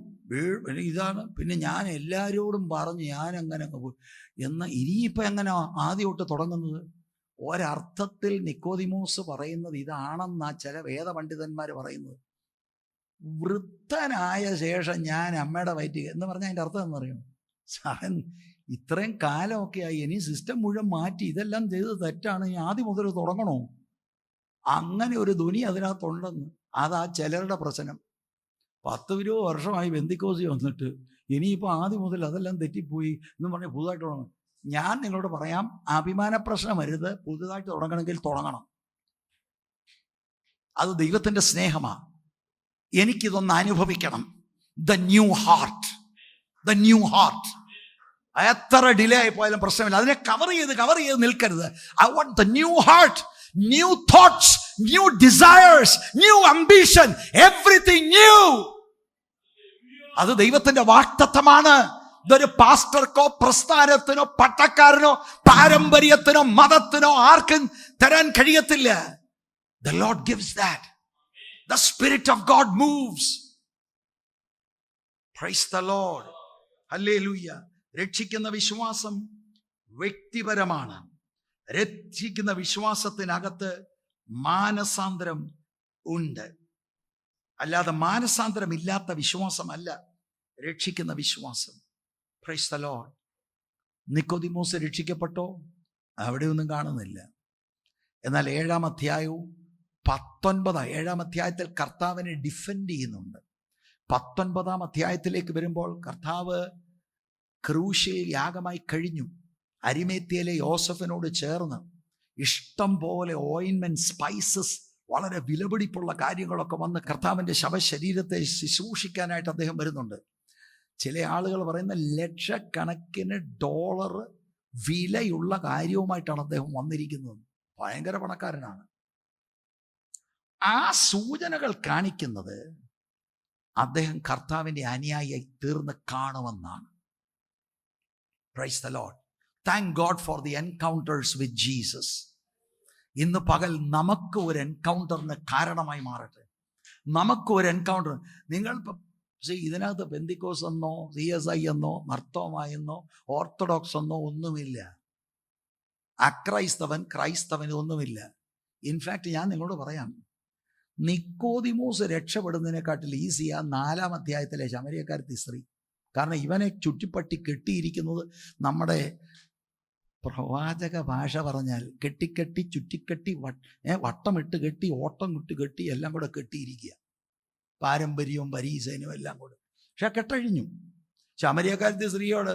ഇതാണ്, പിന്നെ ഞാൻ എല്ലാവരോടും പറഞ്ഞ് ഞാൻ അങ്ങനെ പോയി എന്ന്. ഇനിയിപ്പോൾ എങ്ങനെ ആദ്യം തൊട്ട് തുടങ്ങുന്നത്? ഒരർത്ഥത്തിൽ നിക്കോദിമോസ് പറയുന്നത് ഇതാണെന്നാ ചില വേദപണ്ഡിതന്മാർ പറയുന്നത്. വൃദ്ധനായ ശേഷം ഞാൻ അമ്മയുടെ വയറ്റിൽ എന്ന് പറഞ്ഞാൽ അതിൻ്റെ അർത്ഥം എന്നറിയണം. സാറൻ ഇത്രയും കാലമൊക്കെ ആയി, ഇനി സിസ്റ്റം മുഴുവൻ മാറ്റി ഇതെല്ലാം ചെയ്ത് തെറ്റാണ്, ഇനി ആദ്യം മുതൽ തുടങ്ങണോ? അങ്ങനെ ഒരു ധ്വനി അതിനകത്തുണ്ടെന്ന്. അതാ ചിലരുടെ പ്രശ്നം. 10-20 വർഷമായി ബെന്തിക്കോസി വന്നിട്ട് ഇനിയിപ്പോൾ ആദ്യം മുതൽ അതെല്ലാം തെറ്റിപ്പോയി എന്ന് പറഞ്ഞ് പുതുതായിട്ട് തുടങ്ങും. ഞാൻ നിങ്ങളോട് പറയാം, അഭിമാന പ്രശ്നം വരുത്. പുതുതായിട്ട് തുടങ്ങണമെങ്കിൽ തുടങ്ങണം. അത് ദൈവത്തിൻ്റെ സ്നേഹമാണ്. എനിക്കിതൊന്ന് അനുഭവിക്കണം. The new heart. എത്ര ഡിലേ ആയി പോയാലും പ്രശ്നമില്ല. അതിനെ കവർ ചെയ്ത് നിൽക്കരുത്. I want the new heart, new thoughts, new desires, new ambition, everything new. അത് ദൈവത്തിന്റെ വാഗ്ദത്തമാണ്. ഇതൊരു പാസ്റ്റർക്കോ പ്രസ്ഥാനത്തിനോ പട്ടക്കാരനോ പാരമ്പര്യത്തിനോ മതത്തിനോ ആർക്കും തരാൻ കഴിയത്തില്ല. The Lord gives that. The Spirit of God moves. Praise the Lord. Hallelujah. രക്ഷിക്കുന്ന വിശ്വാസം വ്യക്തിപരമാണ്. രക്ഷിക്കുന്ന വിശ്വാസത്തിനകത്ത് മാനസാന്തരം ഉണ്ട്. അല്ലാതെ മാനസാന്തരം ഇല്ലാത്ത വിശ്വാസമല്ല രക്ഷിക്കുന്ന വിശ്വാസം. Praise the Lord. നിക്കോദിമോസ് രക്ഷിക്കപ്പെട്ടോ? അവിടെയൊന്നും കാണുന്നില്ല. എന്നാൽ 7-ാം അധ്യായവും 7-ാം അധ്യായത്തിൽ കർത്താവിനെ ഡിഫെൻഡ് ചെയ്യുന്നുണ്ട്. 19-ാം അധ്യായത്തിലേക്ക് വരുമ്പോൾ കർത്താവ് ക്രൂശിൽ യാഗമായി കഴിഞ്ഞു. അരിമേത്യയിലെ യോസഫിനോട് ചേർന്ന് ഇഷ്ടം പോലെ ഓയിൻമെന്റ്, സ്പൈസസ്, വളരെ വിലപിടിപ്പുള്ള കാര്യങ്ങളൊക്കെ വന്ന് കർത്താവിൻ്റെ ശവശരീരത്തെ ശുശ്രൂഷിക്കാനായിട്ട് അദ്ദേഹം വരുന്നുണ്ട്. ചില ആളുകൾ പറയുന്ന ലക്ഷക്കണക്കിന് ഡോളർ വിലയുള്ള കാര്യവുമായിട്ടാണ് അദ്ദേഹം വന്നിരിക്കുന്നത്. ഭയങ്കര പണക്കാരനാണ്. ആ സൂചനകൾ കാണിക്കുന്നത് അദ്ദേഹം കർത്താവിൻ്റെ അനുയായിയായി തീർന്ന് കാണുമെന്നാണ്. Praise the Lord. Thank God for the encounters with Jesus. ഇന്ന് പകൽ നമുക്ക് ഒരു എൻകൗണ്ടറിന് കാരണമായി മാറട്ടെ. നമുക്ക് ഒരു എൻകൗണ്ടർ. നിങ്ങൾ ഇതിനകത്ത് പെന്തിക്കോസ് എന്നോ CSI എന്നോ മർത്തോമായെന്നോ ഓർത്തഡോക്സ് എന്നോ ഒന്നുമില്ല. ക്രൈസ്തവൻ ഒന്നുമില്ല. ഇൻഫാക്ട് ഞാൻ നിങ്ങളോട് പറയാം, നിക്കോദിമോസ് രക്ഷപ്പെടുന്നതിനെക്കാട്ടിൽ ഈസിയാ 4-ാം അധ്യായത്തിലെ ശമരിയക്കാരത്തി സ്ത്രീ. കാരണം ഇവനെ ചുറ്റിപ്പറ്റി കെട്ടിയിരിക്കുന്നത് നമ്മുടെ പ്രവാചക ഭാഷ പറഞ്ഞാൽ കെട്ടിക്കെട്ടി ചുറ്റിക്കെട്ടി വട്ടമിട്ട് കെട്ടി ഓട്ടം വിട്ട് കെട്ടി എല്ലാം കൂടെ കെട്ടിയിരിക്കുക. പാരമ്പര്യവും പരീസേനും എല്ലാം കൂടെ. പക്ഷെ കെട്ടഴിഞ്ഞു. ശമരിയക്കാരത്തി സ്ത്രീയോട്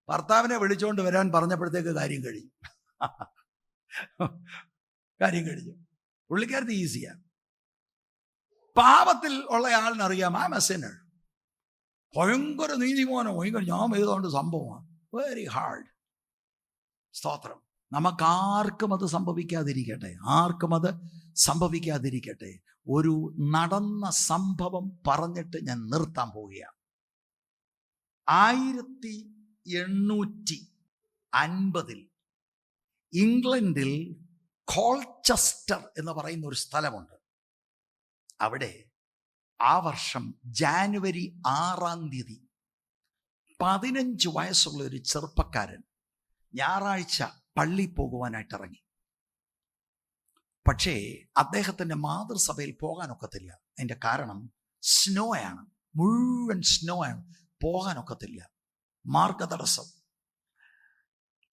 ഭർത്താവിനെ വിളിച്ചുകൊണ്ട് വരാൻ പറഞ്ഞപ്പോഴത്തേക്ക് കാര്യം കഴിഞ്ഞു. പുള്ളിക്കാരത്തി ഈസിയാണ്. പാപത്തിൽ ഉള്ള ആളിനറിയാം ആ മെസ്സിന് ഭയങ്കര നീതിമാനോ ഞാൻ ചെയ്തുകൊണ്ട് സംഭവമാണ്. Very hard. സ്തോത്രം. നമുക്കാർക്കും അത് സംഭവിക്കാതിരിക്കട്ടെ. ഒരു നടന്ന സംഭവം പറഞ്ഞിട്ട് ഞാൻ നിർത്താൻ പോവുകയാണ്. 1850 ഇംഗ്ലണ്ടിൽ കോൾച്ചസ്റ്റർ എന്ന് പറയുന്ന ഒരു സ്ഥലമുണ്ട്. അവിടെ ആ വർഷം ജാനുവരി 6 15 വയസ്സുള്ള ഒരു ചെറുപ്പക്കാരൻ ഞായറാഴ്ച പള്ളി പോകുവാനായിട്ട് ഇറങ്ങി. പക്ഷേ അദ്ദേഹത്തിൻ്റെ മാതൃസഭയിൽ പോകാനൊക്കത്തില്ല. അതിൻ്റെ കാരണം സ്നോ ആണ്, മുഴുവൻ സ്നോ ആണ്, പോകാനൊക്കത്തില്ല, മാർഗതടസ്സം.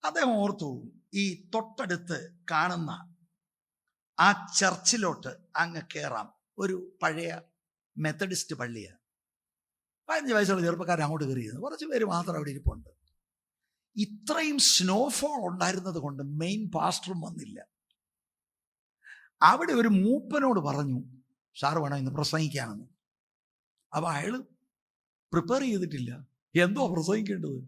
അദ്ദേഹം ഓർത്തു, ഈ തൊട്ടടുത്ത് കാണുന്ന ആ ചർച്ചിലോട്ട് അങ്ങ് കയറാം. ഒരു പഴയ മെത്തഡിസ്റ്റ് പള്ളിയാണ്. 15 വയസ്സുള്ള ചെറുപ്പക്കാരൻ അങ്ങോട്ട് കയറിയത്. കുറച്ച് പേര് മാത്രം അവിടെ ഇരിപ്പുണ്ട്. ഇത്രയും സ്നോഫോൾ ഉണ്ടായിരുന്നത് കൊണ്ട് മെയിൻ പാസ്റ്ററും വന്നില്ല. അവിടെ ഒരു മൂപ്പനോട് പറഞ്ഞു, സാറ് വേണം ഇന്ന് പ്രസംഗിക്കാമെന്ന്. അപ്പോൾ അയാൾ പ്രിപ്പയർ ചെയ്തിട്ടില്ല, എന്തോ പ്രസംഗിക്കേണ്ടത്.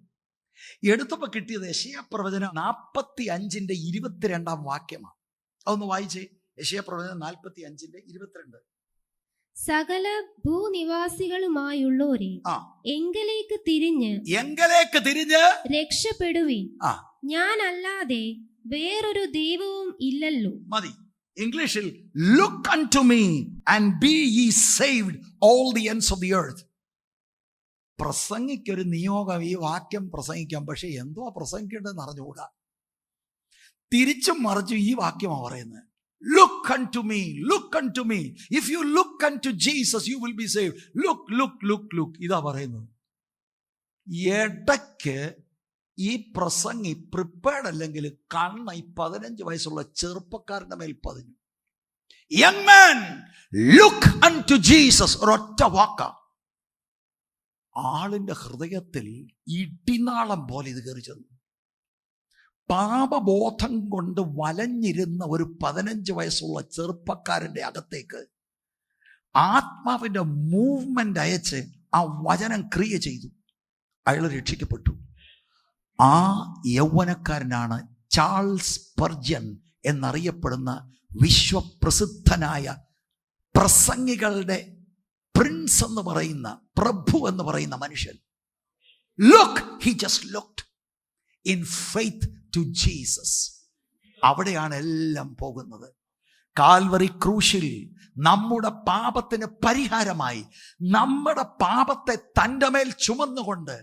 എടുത്തപ്പോൾ കിട്ടിയത് യെശയ്യാപ്രവചനം 45:22 വാക്യമാണ്. അതൊന്ന് വായിച്ചേ. യെശയ്യാപ്രവചനം 45:22. സകല ഭൂനിവാസികളുമായുള്ളോരെ എങ്കലേക്ക് തിരിഞ്ഞ് രക്ഷപ്പെടുവിൻ, ഞാനല്ലാതെ വേറൊരു ദൈവവും ഇല്ലല്ലോ. മതി. ഇംഗ്ലീഷിൽ look unto me and be ye saved all the ends of the earth. പ്രസംഗിക്കൊരു നിയോഗം ഈ വാക്യം പ്രസംഗിക്കാം, പക്ഷെ എന്തോ പ്രസംഗിക്കേണ്ടതെന്ന് അറിഞ്ഞുകൂടാ. തിരിച്ചും മറിച്ചും ഈ വാക്യമാണ് പറയുന്നത്. Look unto me, look unto me. If you look unto Jesus, you will be saved. Look. ഇതാ പറയുന്നത്. ഇടയ്ക്ക് ഈ പ്രസംഗി പ്രിപ്പയർഡ് അല്ലെങ്കിൽ കണ്ണ ഈ 15 വയസ്സുള്ള ചെറുപ്പക്കാരന്റെ മേൽ പതിഞ്ഞു. Young man, look unto Jesus. ഒരൊറ്റ വാക്ക ആളിന്റെ ഹൃദയത്തിൽ ഇടിനാളം പോലെ ഇത് കയറി ചെന്നു. പാപബോധം കൊണ്ട് വലഞ്ഞിരുന്ന ഒരു 15 വയസ്സുള്ള ചെറുപ്പക്കാരൻ്റെ അകത്തേക്ക് ആത്മാവിൻ്റെ മൂവ്മെന്റ് അയച്ച് ആ വചനം ക്രിയ ചെയ്തു. അയാൾ രക്ഷിക്കപ്പെട്ടു. ആ യൗവനക്കാരനാണ് ചാൾസ് സ്പർജൻ എന്നറിയപ്പെടുന്ന വിശ്വപ്രസിദ്ധനായ പ്രസംഗികളുടെ പ്രിൻസ് എന്ന് പറയുന്ന, പ്രഭു എന്ന് പറയുന്ന മനുഷ്യൻ. Look, he just looked in faith to Jesus. അവിടെയാണ് എല്ലാം പോകുന്നത്. കാൽവറി ക്രൂശിൽ നമ്മുടെ പാപത്തിന് പരിഹാരമായി നമ്മുടെ പാപത്തെ തൻ്റെ മേൽ ചുമന്നുകൊണ്ട്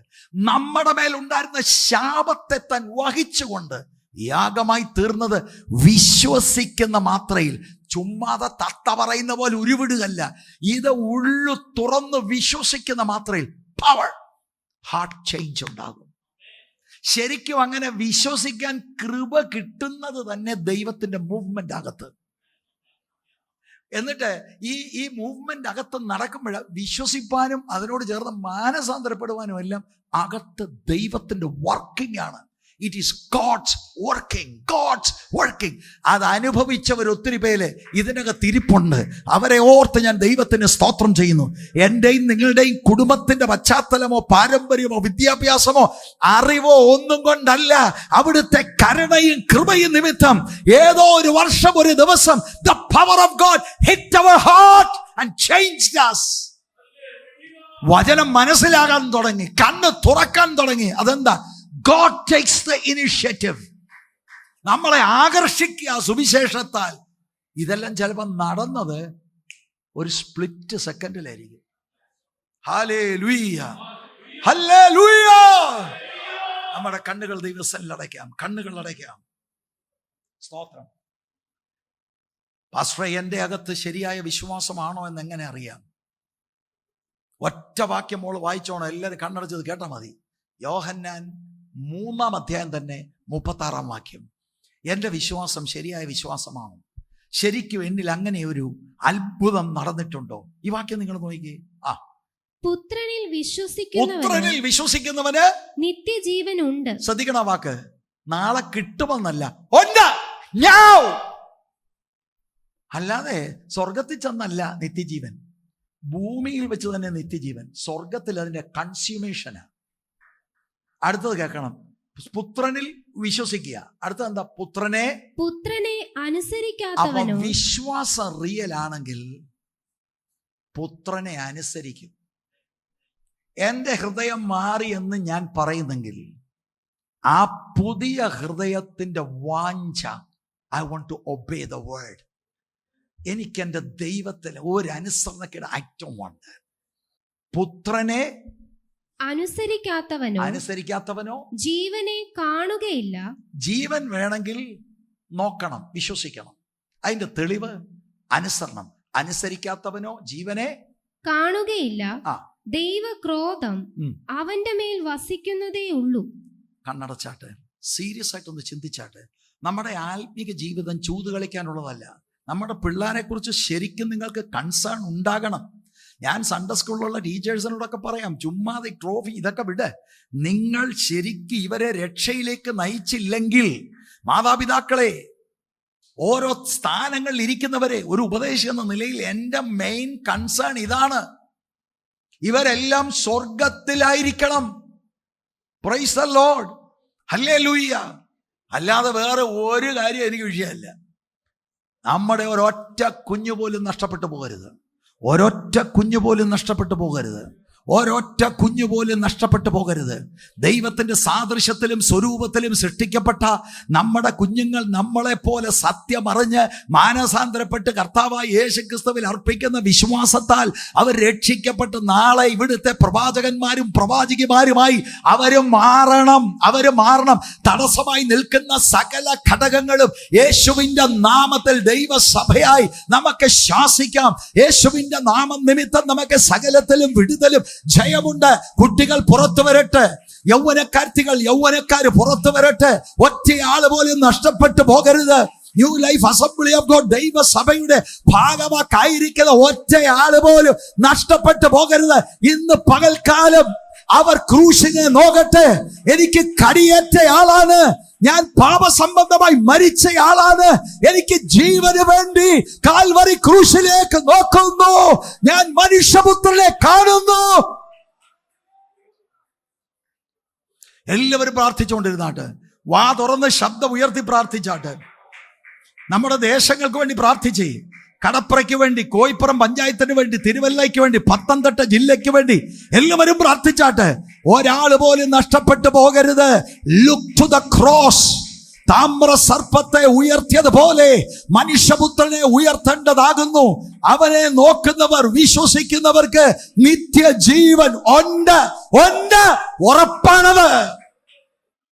നമ്മുടെ മേൽ ഉണ്ടായിരുന്ന ശാപത്തെ താൻ വഹിച്ചുകൊണ്ട് യാഗമായി തീർന്നത് വിശ്വസിക്കുന്ന മാത്രയിൽ, ചുമ്മാതെ തത്ത പറയുന്ന പോലെ ഉരുവിടുകയല്ല, ഇത് ഉള്ളു തുറന്ന് വിശ്വസിക്കുന്ന മാത്രയിൽ പവർ, ഹാർട്ട് ചേഞ്ച് ഉണ്ടാകും. ശരിക്കും അങ്ങനെ വിശ്വസിക്കാൻ കൃപ കിട്ടുന്നത് തന്നെ ദൈവത്തിന്റെ മൂവ്മെന്റ് അകത്ത്. എന്നിട്ട് ഈ മൂവ്മെന്റ് അകത്ത് നടക്കുമ്പോൾ വിശ്വസിപ്പാനും അതിനോട് ചേർന്ന് മാനസാന്തരപ്പെടുവാനും എല്ലാം അകത്ത് ദൈവത്തിന്റെ വർക്കിംഗ് ആണ്. It is God's working. അത് അനുഭവിച്ചവർ ഒത്തിരി പേര് ഇതിനകത്ത് ഇരിപ്പുണ്ട്. അവരെ ഓർത്ത് ഞാൻ ദൈവത്തിന് സ്തോത്രം ചെയ്യുന്നു. എൻ്റെയും നിങ്ങളുടെയും കുടുംബത്തിന്റെ പശ്ചാത്തലമോ പാരമ്പര്യമോ വിദ്യാഭ്യാസമോ അറിവോ ഒന്നും കൊണ്ടല്ല, അവിടുത്തെ കരുണയും കൃപയും നിമിത്തം ഏതോ ഒരു വർഷം, ഒരു ദിവസം the power of God hit our heart and changed us. വചനം മനസ്സിലാകാൻ തുടങ്ങി, കണ്ണ് തുറക്കാൻ തുടങ്ങി. അതെന്താ? God takes the initiative. നമ്മളെ ആകർഷിക്കുക സുവിശേഷത്താൽ. ഇതെല്ലാം ചിലപ്പോൾ നടന്നത് ഒരു സ്പ്ലിറ്റ് സെക്കൻഡിലായിരിക്കും. Hallelujah, hallelujah. നമ്മുടെ കണ്ണുകൾ ദൈവസന്നിധിയിൽ അടയ്ക്കാം, കണ്ണുകൾ അടയ്ക്കാം. സ്തോത്രം. പാസ്റ്ററെ, എൻ്റെ അകത്ത് ശരിയായ വിശ്വാസമാണോ എന്ന് എങ്ങനെ അറിയാം? ഒറ്റ വാക്യം മോള് വായിച്ചോണം, എല്ലാവരും കണ്ണടച്ചത് കേട്ടാൽ മതി. യോഹന്നാൻ 3-ാം അധ്യായം തന്നെ 36-ാം വാക്യം. എൻ്റെ വിശ്വാസം ശരിയായ വിശ്വാസമാണോ? ശരിക്കും എന്നിൽ അങ്ങനെ ഒരു അത്ഭുതം നടന്നിട്ടുണ്ടോ? ഈ വാക്യം നിങ്ങൾ നോക്കിക്കേ. പുത്രനിൽ വിശ്വസിക്കുന്നവന് നിത്യജീവൻ ഉണ്ട്. ശ്രദ്ധിക്കണ വാക്ക്. നാളെ കിട്ടുമെന്നല്ല, ഉണ്ട്. ഞാൻ അല്ലാതെ സ്വർഗത്തിൽ ചെന്നല്ല നിത്യജീവൻ, ഭൂമിയിൽ വെച്ച് തന്നെ നിത്യജീവൻ. സ്വർഗത്തിൽ അതിന്റെ കൺസ്യൂമേഷനാ. അടുത്തത് കേൾക്കണം. പുത്രനിൽ വിശ്വസിക്കുക. അടുത്തത് എന്താ? പുത്രനെ അനുസരിക്കാത്തവനോ. വിശ്വാസം റിയൽ ആണെങ്കിൽ പുത്രനെ അനുസരിക്കും. എൻ്റെ ഹൃദയം മാറി എന്ന് ഞാൻ പറയുന്നെങ്കിൽ ആ പുതിയ ഹൃദയത്തിന്റെ വാഞ്ച, I want to obey the word. എനിക്ക് എൻ്റെ ദൈവത്തിൽ ഒരു അനുസരണക്കേട് ഐ ഡോണ്ട് വാണ്ട്. പുത്രനെ അനുസരിക്കാത്തവനോ ജീവനെ കാണുകയില്ല. ജീവൻ വേണമെങ്കിൽ നോക്കണം, വിശ്വസിക്കണം. അതിന്റെ തെളിവ് അനുസരണം. അനുസരിക്കാത്തവനോ ജീവനെ കാണുകയില്ല. ദൈവക്രോധം അവന്റെ മേൽ വസിക്കുന്നതേ ഉള്ളൂ. കണ്ണടച്ചാട്ടെ, സീരിയസ് ആയിട്ടൊന്ന് ചിന്തിച്ചാട്ടെ. നമ്മുടെ ആത്മീക ജീവിതം ചൂത് കളിക്കാനുള്ളതല്ല. നമ്മുടെ പിള്ളേരെ കുറിച്ച് ശരിക്കും നിങ്ങൾക്ക് കൺസേൺ ഉണ്ടാകണം. ഞാൻ സൺഡേ സ്കൂളിലുള്ള ടീച്ചേഴ്സിനോടൊക്കെ പറയാം, ചുമ്മാതെ ട്രോഫി ഇതൊക്കെ വിട്. നിങ്ങൾ ശരിക്കും ഇവരെ രക്ഷയിലേക്ക് നയിച്ചില്ലെങ്കിൽ, മാതാപിതാക്കളെ, ഓരോ സ്ഥാനങ്ങളിൽ ഇരിക്കുന്നവരെ, ഒരു ഉപദേശം എന്ന നിലയിൽ എൻ്റെ മെയിൻ കൺസേൺ ഇതാണ്. ഇവരെല്ലാം സ്വർഗത്തിലായിരിക്കണം. Praise the Lord, hallelujah. അല്ലാതെ വേറെ ഒരു കാര്യം എനിക്ക് വിഷയമല്ല. നമ്മുടെ ഒരൊറ്റ കുഞ്ഞു പോലും നഷ്ടപ്പെട്ടു പോകരുത്. ഒരൊറ്റ കുഞ്ഞു പോലും നഷ്ടപ്പെട്ടു പോകരുത്. ഒരൊറ്റ കുഞ്ഞു പോലും നഷ്ടപ്പെട്ടു പോകരുത്. ദൈവത്തിന്റെ സാദൃശ്യത്തിലും സ്വരൂപത്തിലും സൃഷ്ടിക്കപ്പെട്ട നമ്മുടെ കുഞ്ഞുങ്ങൾ നമ്മളെപ്പോലെ സത്യമറിഞ്ഞ് മാനസാന്തരപ്പെട്ട് കർത്താവായ യേശുക്രിസ്തുവിൽ അർപ്പിക്കുന്ന വിശ്വാസത്താൽ അവർ രക്ഷിക്കപ്പെട്ട് നാളെ ഇവിടുത്തെ പ്രവാചകന്മാരും പ്രവാചകിമാരുമായി അവരും മാറണം. തടസ്സമായി നിൽക്കുന്ന സകല ഘടകങ്ങളും യേശുവിന്റെ നാമത്തിൽ ദൈവസഭയായി നമുക്ക് ശാസിക്കാം. യേശുവിന്റെ നാമം നിമിത്തം നമുക്ക് സകലത്തിലും വിടുതലും ജയമുണ്ട്. കുട്ടികൾ പുറത്തു വരട്ടെ, യൗവനക്കാര് പുറത്തു വരട്ടെ. ഒറ്റയാള് പോലും നഷ്ടപ്പെട്ടു പോകരുത്. New Life Assembly of God ദൈവസഭയുടെ ഭാഗമായിരിക്കുന്ന ഒറ്റയാള് പോലും നഷ്ടപ്പെട്ടു പോകരുത്. ഇന്ന് പകൽക്കാലം അവർ ക്രൂശിനെ നോക്കട്ടെ. എനിക്ക് കടിയേറ്റയാളാണ്, ഞാൻ പാപസംബന്ധമായി മരിച്ചയാളാണ്, എനിക്ക് ജീവന് വേണ്ടി കാൽവരി ക്രൂശിലേക്ക് നോക്കുന്നു, ഞാൻ മനുഷ്യപുത്രനെ കാണുന്നു. എല്ലാവരും പ്രാർത്ഥിച്ചുകൊണ്ടിരുന്നാട്ട്, വാ തുറന്ന് ശബ്ദം ഉയർത്തി പ്രാർത്ഥിച്ചാട്ട്. നമ്മുടെ ദേശങ്ങൾക്ക് വേണ്ടി പ്രാർത്ഥിച്ചേ. കടപ്പുറയ്ക്ക് വേണ്ടി, കോയിപ്പുറം പഞ്ചായത്തിന് വേണ്ടി, തിരുവല്ലയ്ക്ക് വേണ്ടി, പത്തനംതിട്ട ജില്ലയ്ക്ക് വേണ്ടി എല്ലാവരും പ്രാർത്ഥിച്ചാട്ടെ. ഒരാൾ പോലും നഷ്ടപ്പെട്ടു പോകരുത്. Look to the cross. താമ്ര സർപ്പത്തെ ഉയർത്തിയതുപോലെ മനുഷ്യപുത്രനെ ഉയർത്തേണ്ടതാകുന്നു. അവനെ നോക്കുന്നവർ, വിശ്വസിക്കുന്നവർക്ക് നിത്യജീവൻ ഉണ്ട്, ഉറപ്പാണത്.